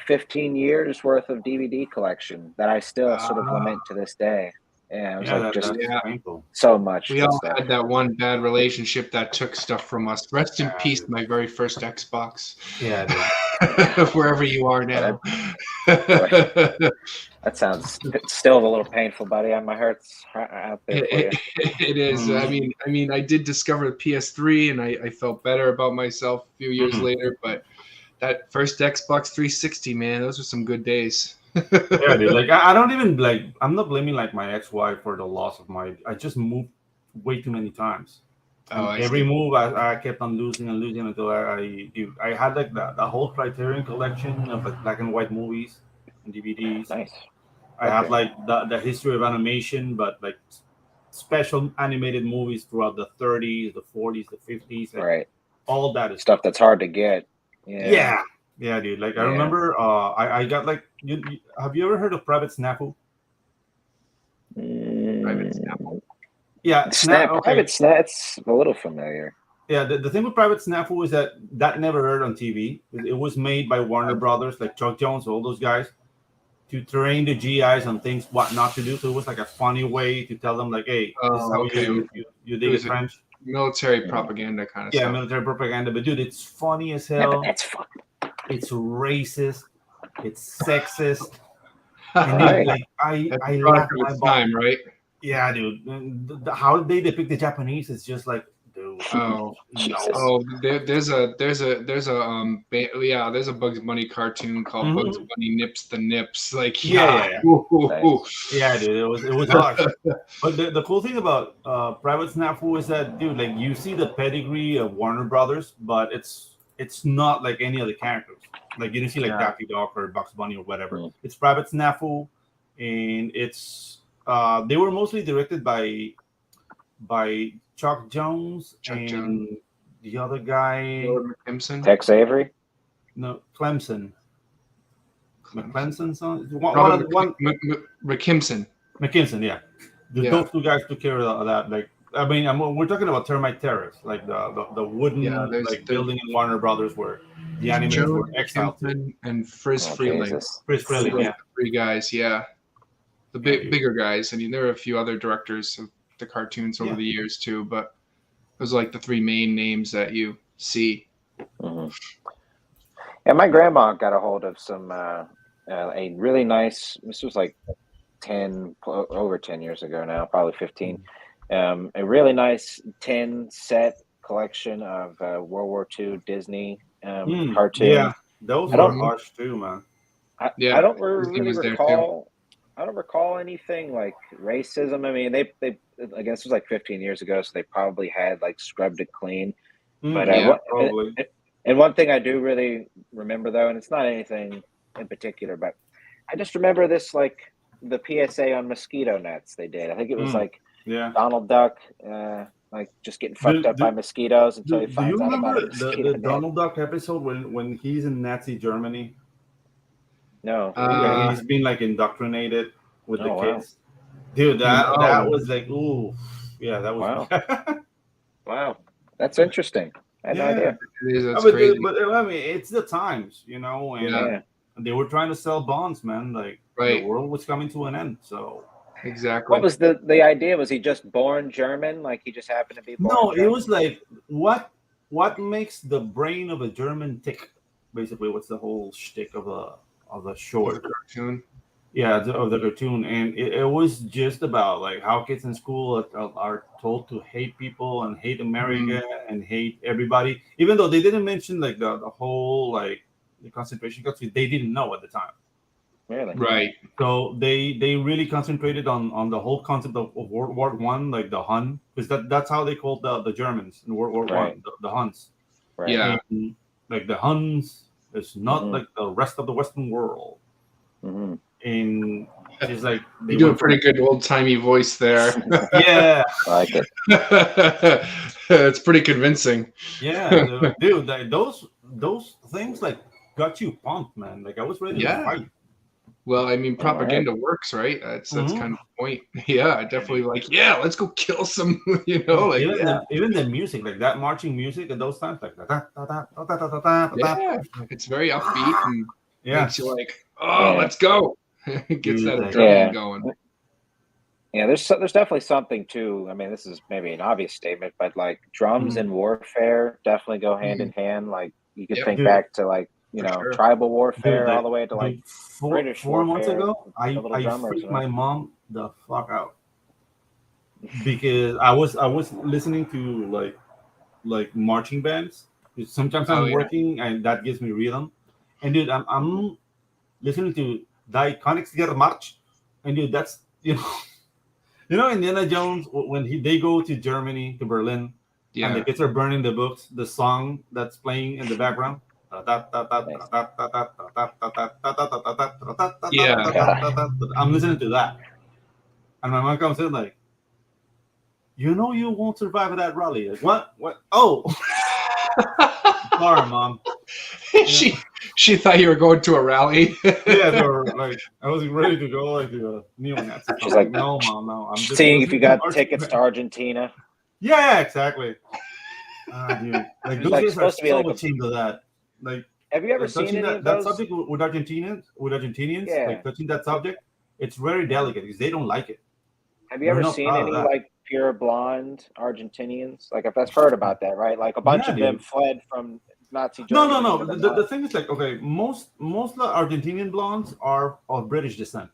15 years worth of DVD collection that I still sort of lament to this day. Yeah, it was just painful. So much. We all had that one bad relationship that took stuff from us. Rest in peace, my very first Xbox. Yeah, wherever you are now. That sounds still a little painful, buddy. My heart's out there for you. It is. I mean, I did discover the PS3, and I felt better about myself a few years later. But that first Xbox 360, man, those were some good days. Yeah, dude. Like I don't even I'm not blaming like my ex-wife for the loss of I just moved way too many times. Every move I kept on losing and losing until I had like the whole Criterion collection of like black and white movies and DVDs. Nice. I have like the history of animation, but like special animated movies throughout the 30s, the 40s, the 50s. Right. All that is stuff that's hard to get. Yeah, dude. Like I remember, I got like. Have you ever heard of Private Snafu? Private Snafu. Yeah, Private Snap. It's a little familiar. Yeah, the thing with Private Snafu is that never aired on TV. It was made by Warner Brothers, like Chuck Jones, all those guys, to train the GIs on things what not to do. So it was like a funny way to tell them, like, hey, this is how you dig it French. Military propaganda kind of stuff. Yeah, military propaganda. But dude, it's funny as hell. Yeah, but that's fun. It's racist. It's sexist. And dude, like I laugh my time, right? Yeah, dude. How they depict the Japanese is just like, dude. There's a Bugs Bunny cartoon called Bugs Bunny Nips the Nips. Like yeah, dude. It was harsh. But the cool thing about Private Snafu is that, dude, like you see the pedigree of Warner Brothers, but it's not like any other characters. Like you don't see like Daffy Duck or Bugs Bunny or whatever. It's Private Snafu, and it's they were mostly directed by Chuck Jones and the other guy, Clemson. Tex Avery. No, Clemson. McClemson. McKimson. Yeah. Those two guys took care of that. Like, I mean, we're talking about Termite Terrace, like the wooden building in Warner Brothers where the animators were exiled. And Friz Freeling. Friz Freeling, yeah. Three guys, yeah. The bigger guys. I mean, there are a few other directors of the cartoons over the years too, but those are like the three main names that you see. Yeah, my grandma got a hold of some a really nice. This was like over 10 years ago now, probably 15. A really nice 10 set collection of World War II Disney cartoons. Yeah, those are harsh too, man. I don't really recall. I don't recall anything like racism. I mean, they I guess it was like 15 years ago, so they probably had like scrubbed it clean. But probably. And one thing I do really remember though, and it's not anything in particular, but I just remember this, like the PSA on mosquito nets they did. I think it was like Donald Duck, like just getting fucked up by mosquitoes until he finds out about it. Do you remember the Donald Duck episode when he's in Nazi Germany? No. He's been like indoctrinated with the kids. Dude, that was like, ooh. Yeah, that was wow. That's interesting. I had no idea. But I mean, it's the times, you know, and they were trying to sell bonds, man. Like the world was coming to an end. So exactly. What was the idea? Was he just born German? Like he just happened to be born German? It was like what makes the brain of a German tick? Basically, what's the whole shtick of a short cartoon? Yeah, of the cartoon, and it was just about like how kids in school are told to hate people and hate America and hate everybody, even though they didn't mention like the whole like the concentration camps. They didn't know at the time. Really? Right. So they really concentrated on the whole concept of World War One, like the Hun, because that's how they called the Germans in World War One, the Huns. Right. Yeah. And, like the Huns is not like the rest of the Western world. And she's like, you do a pretty good old timey voice there. Yeah, I like it. It's pretty convincing. Yeah, dude, like, those things like got you pumped, man. Like I was ready to fight. Well, I mean, propaganda works, right? That's kind of the point. Yeah, I definitely let's go kill some. You know, like even the music, like that marching music at those times, like it's very upbeat and makes you like, let's go. It gets that adrenaline going. Yeah, there's definitely something too. I mean, this is maybe an obvious statement, but like drums and warfare definitely go hand in hand. Like you could think back to like tribal warfare all the way to like British 4 months warfare. ago. I freaked my mom the fuck out because I was listening to like marching bands. Sometimes I'm working and that gives me rhythm. And dude, I'm listening to Die Königsger March, and dude, that's Indiana Jones when they go to Germany, to Berlin, and the kids are burning the books. The song that's playing in the background. I'm listening to that, and my mom comes in like, you know, you won't survive that rally. Like, what? Oh, sorry, Mom. She thought you were going to a rally. Yeah, they were like, I was ready to go like to a neo-Nazi. She's like, no, Mom, no. I'm just seeing if you got tickets to Argentina. Yeah, exactly. Dude, like those guys are so ashamed of that. Like, have you ever seen any of that those? subject with Argentinians? Yeah. Like touching that subject, it's very delicate because they don't like it. Have you ever seen any like pure blonde Argentinians? Like, I've heard about that, right? Like a bunch of them fled from Nazi Germany. No. The thing is, like, okay, most Argentinian blondes are of British descent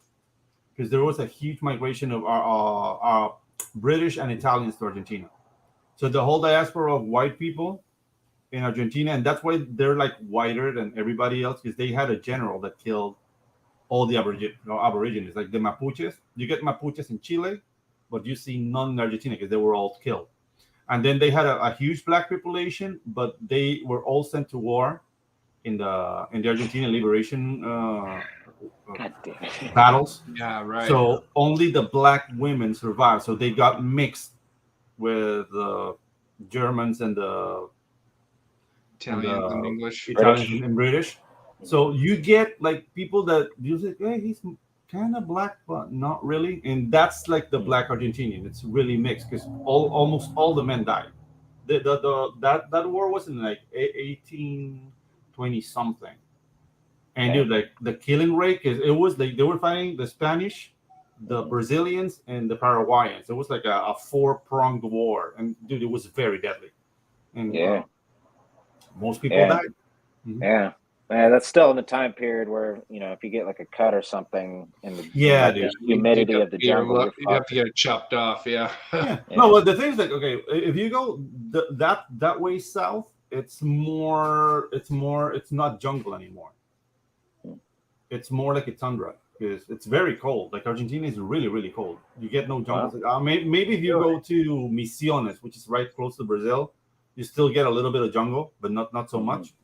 because there was a huge migration of our British and Italians to Argentina. So the whole diaspora of white people in Argentina, and that's why they're like whiter than everybody else because they had a general that killed all the Aborigines, like the Mapuches. You get Mapuches in Chile, but you see none in Argentina because they were all killed. And then they had a huge black population, but they were all sent to war in the Argentine liberation battles. Yeah, right. So only the black women survived. So they got mixed with the Germans and the Italians and English, Italians and British. So you get like people that you say, hey, he's kind of black, but not really. And that's like the black Argentinian. It's really mixed because almost all the men died. That war was in like 1820 something. And dude, like the killing rate, because it was like they were fighting the Spanish, the Brazilians, and the Paraguayans. It was like a 4-pronged war, and dude, it was very deadly. And most people died. Mm-hmm. Yeah. That's still in the time period where, you know, if you get like a cut or something in the humidity of the jungle, you have to get it chopped off. Yeah. No, but the thing is, like, okay, if you go that way south, it's not jungle anymore. It's more like a tundra because it's very cold. Like Argentina is really, really cold. You get no jungle. Wow. Maybe if you go to Misiones, which is right close to Brazil, you still get a little bit of jungle, but not so much.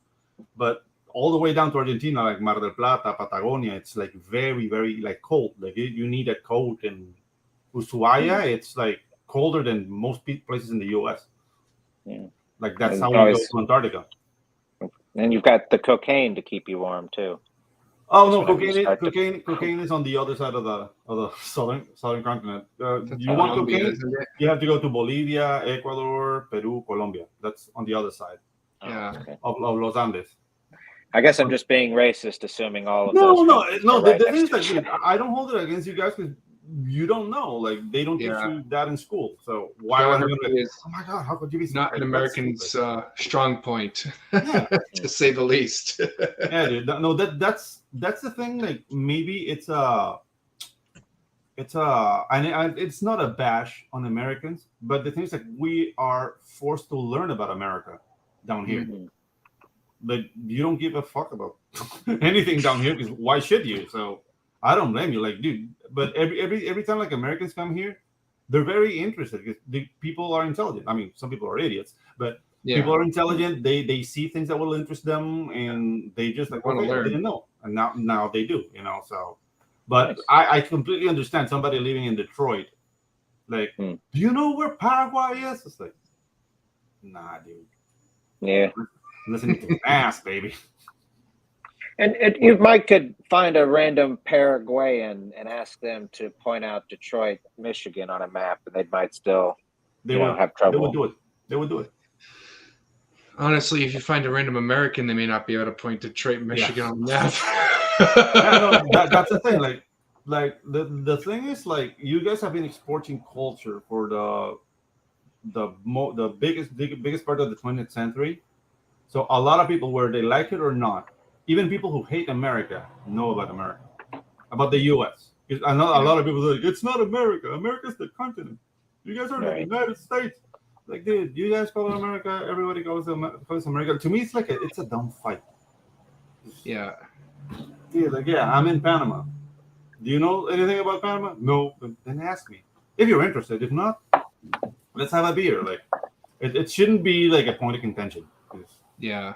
But all the way down to Argentina, like Mar del Plata, Patagonia, it's like very, very like cold. Like you need a coat. And Ushuaia, it's like colder than most places in the U.S. Yeah. Like that's how we go to Antarctica. And you've got the cocaine to keep you warm too. Oh no, cocaine is on the other side of the southern continent. You want cocaine? You have to go to Bolivia, Ecuador, Peru, Colombia. That's on the other side. Of Los Andes. I guess I'm just being racist, assuming all of those. No. The thing is that I don't hold it against you guys because you don't know. Like they don't teach you that in school. So why am I going to? Oh my God! How could you be? Not an American's strong point, to say the least. Yeah, dude. No, that's the thing. Like maybe it's not a bash on Americans, but the thing is like we are forced to learn about America down here. Mm-hmm. But you don't give a fuck about anything down here because why should you? So I don't blame you, like, dude. But every time like Americans come here, they're very interested because the people are intelligent. I mean, some people are idiots, but people are intelligent. They see things that will interest them, and they just like, okay, I didn't know, and now they do, you know. So, but I completely understand somebody living in Detroit. Like, do you know where Paraguay is? It's like, nah, dude. Yeah. Listening to ass, baby. And you could find a random Paraguayan and ask them to point out Detroit, Michigan on a map, and they might still have trouble. They would do it. Honestly, if you find a random American, they may not be able to point Detroit, Michigan on the map. That's the thing. Like the thing is, like, you guys have been exporting culture for the biggest part of the 20th century. So a lot of people, whether they like it or not, even people who hate America, know about America, about the U.S. Because I know a lot of people are like, it's not America. America's the continent. You guys are the United States. Like, dude, you guys call it America. Everybody calls America. To me, it's like it's a dumb fight. Yeah. Yeah, like, I'm in Panama. Do you know anything about Panama? No. Then ask me if you're interested. If not, let's have a beer. Like, it shouldn't be like a point of contention. Yeah.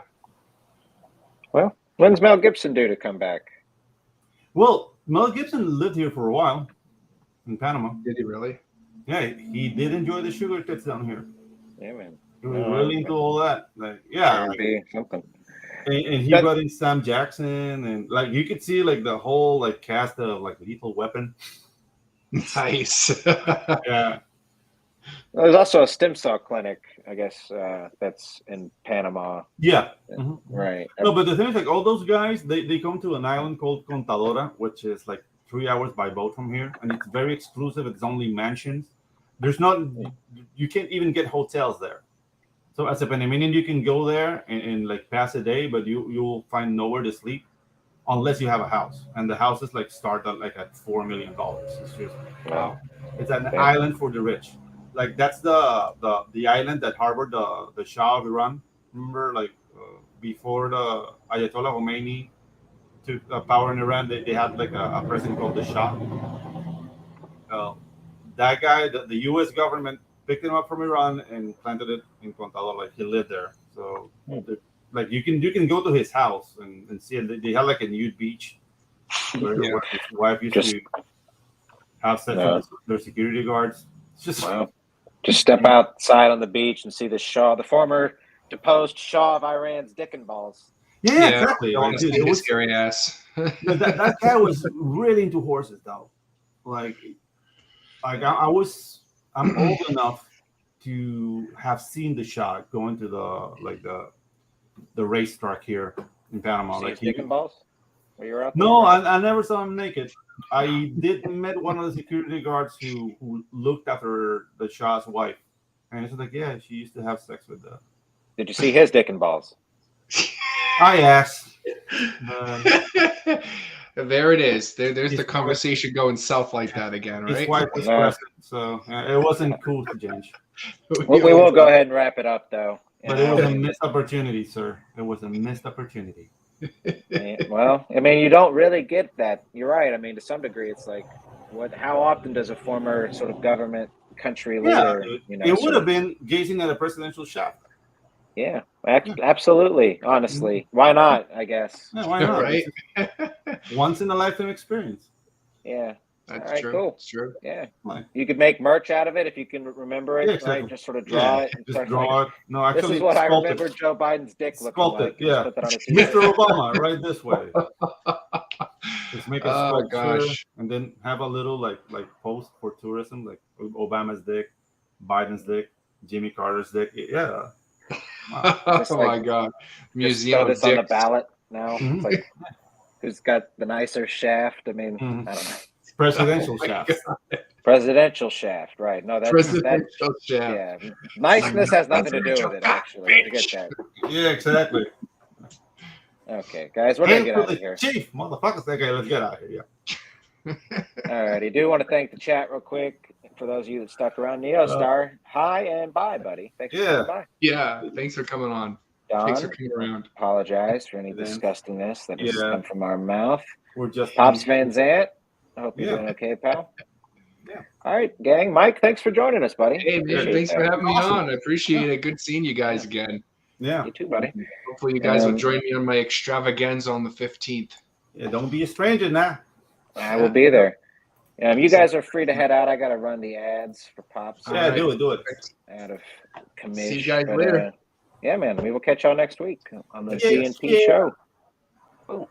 Well, when's Mel Gibson due to come back? Well, Mel Gibson lived here for a while in Panama. Did he really? Yeah, he did enjoy the sugar tits down here. Yeah, man. He was really into all that. Like, Something. And he brought in Sam Jackson, and like you could see like the whole like cast of like Lethal Weapon. Nice. Yeah. Well, there's also a stem cell clinic, I guess, that's in Panama. Yeah. Right. No, but the thing is, like, all those guys, they come to an island called Contadora, which is like 3 hours by boat from here, and it's very exclusive. It's only mansions. There's not, you can't even get hotels there. So as a Panamanian, you can go there and like pass a day, but you'll find nowhere to sleep unless you have a house, and the houses like start at $4 million. It's just wow. It's an island for the rich. Like that's the island that harbored the Shah of Iran. Remember, like before the Ayatollah Khomeini took power in Iran, they had like a president called the Shah. That guy, the U.S. government picked him up from Iran and planted it in Contadora. Like he lived there. So like you can go to his house and see it. They had like a nude beach where his wife used to have sex with their security guards. It's just just step outside on the beach and see the Shah, the former deposed Shah of Iran's dick and balls. Yeah, exactly. Like, dude, it was scary ass. that guy was really into horses, though. Like I'm old enough to have seen the Shah going to the racetrack here in Panama. Like dick and balls? Were you out there? No, I never saw him naked. I did met one of the security guards who looked after the Shah's wife, and it's like, yeah, she used to have sex with the. Did you see his dick and balls? I asked. There it is. There's the conversation going south like that again, right? His wife was present, so it wasn't cool to change. We will go ahead and wrap it up, though. But it was a missed opportunity, sir. It was a missed opportunity. Well, I mean, you don't really get that. You're right. I mean, to some degree, it's like, how often does a former sort of government country leader, it would have been gazing at a presidential shot. Yeah, absolutely. Honestly, why not? I guess. Yeah, why not? Right? Once in a lifetime experience. Yeah. That's true. Cool. It's true. Yeah. You could make merch out of it if you can remember it, exactly. right? Just sort of draw it. Just draw it. No, actually, this is what I remember Joe Biden's dick looking like. Yeah. Mr. Obama, right this way. Just make a sculpture and then have a little like post for tourism, like Obama's dick, Biden's dick, Jimmy Carter's dick. Yeah. Wow. Oh my God! Museum of dicks. On the ballot now. It's like who's got the nicer shaft? I mean, I don't know. Presidential shaft. Presidential shaft, right? No, that's presidential shaft. Yeah, niceness has nothing to do with it. Actually, forget that. Yeah, exactly. Okay, guys, we're gonna get out of here. Chief, motherfuckers, okay, let's get out of here. Yeah. All right, I do want to thank the chat real quick for those of you that stuck around. Neostar, hi and bye, buddy. Thanks for coming by. Yeah, thanks for coming on. Don, thanks for coming around. Apologize for any disgustingness that has come from our mouth. We're just Pops Van Zant. I hope you're doing okay, pal. Yeah. All right, gang. Mike, thanks for joining us, buddy. Hey, man, thanks for having me on. I appreciate it. Good seeing you guys again. Yeah. You too, buddy. Hopefully you guys will join me on my extravaganza on the 15th. Yeah, don't be a stranger now. I will be there. You guys are free to head out. I got to run the ads for Pops. Yeah, do it. Out of commission. See you guys later. Yeah, man. We will catch y'all next week on the DNP show. Boom.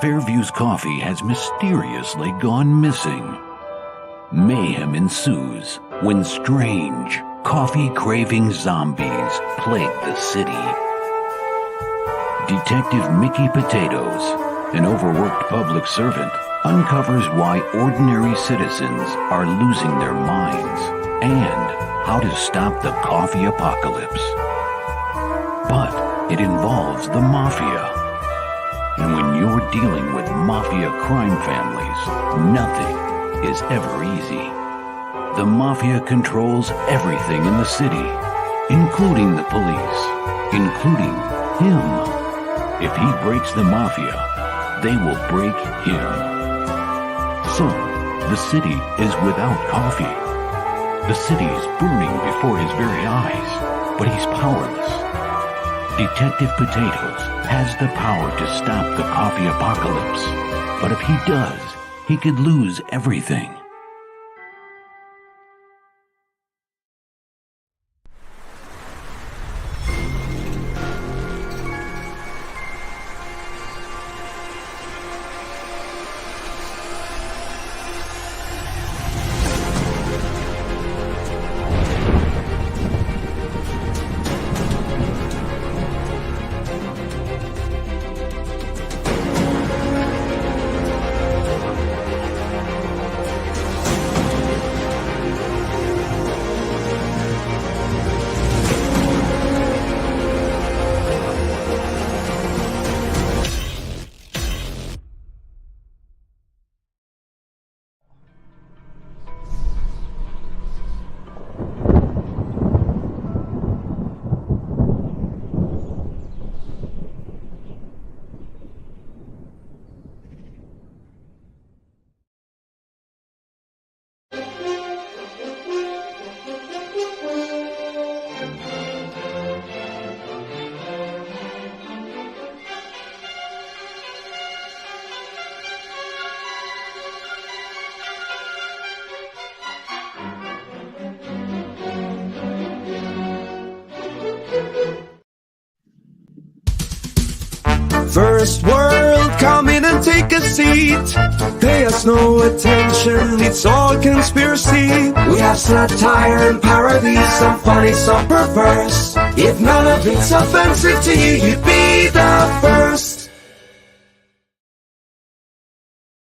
Fairview's coffee has mysteriously gone missing. Mayhem ensues when strange, coffee-craving zombies plague the city. Detective Mickey Potatoes, an overworked public servant, uncovers why ordinary citizens are losing their minds and how to stop the coffee apocalypse. But it involves the mafia. And when you're dealing with mafia crime families, nothing is ever easy. The mafia controls everything in the city, including the police, including him. If he breaks the mafia, they will break him. So, the city is without coffee. The city is burning before his very eyes, but he's powerless. Detective Potatoes has the power to stop the coffee apocalypse, but if he does, he could lose everything. First world, come in and take a seat. Pay us no attention, it's all conspiracy. We have satire and parody, some funny, some perverse. If none of it's offensive to you, you'd be the first.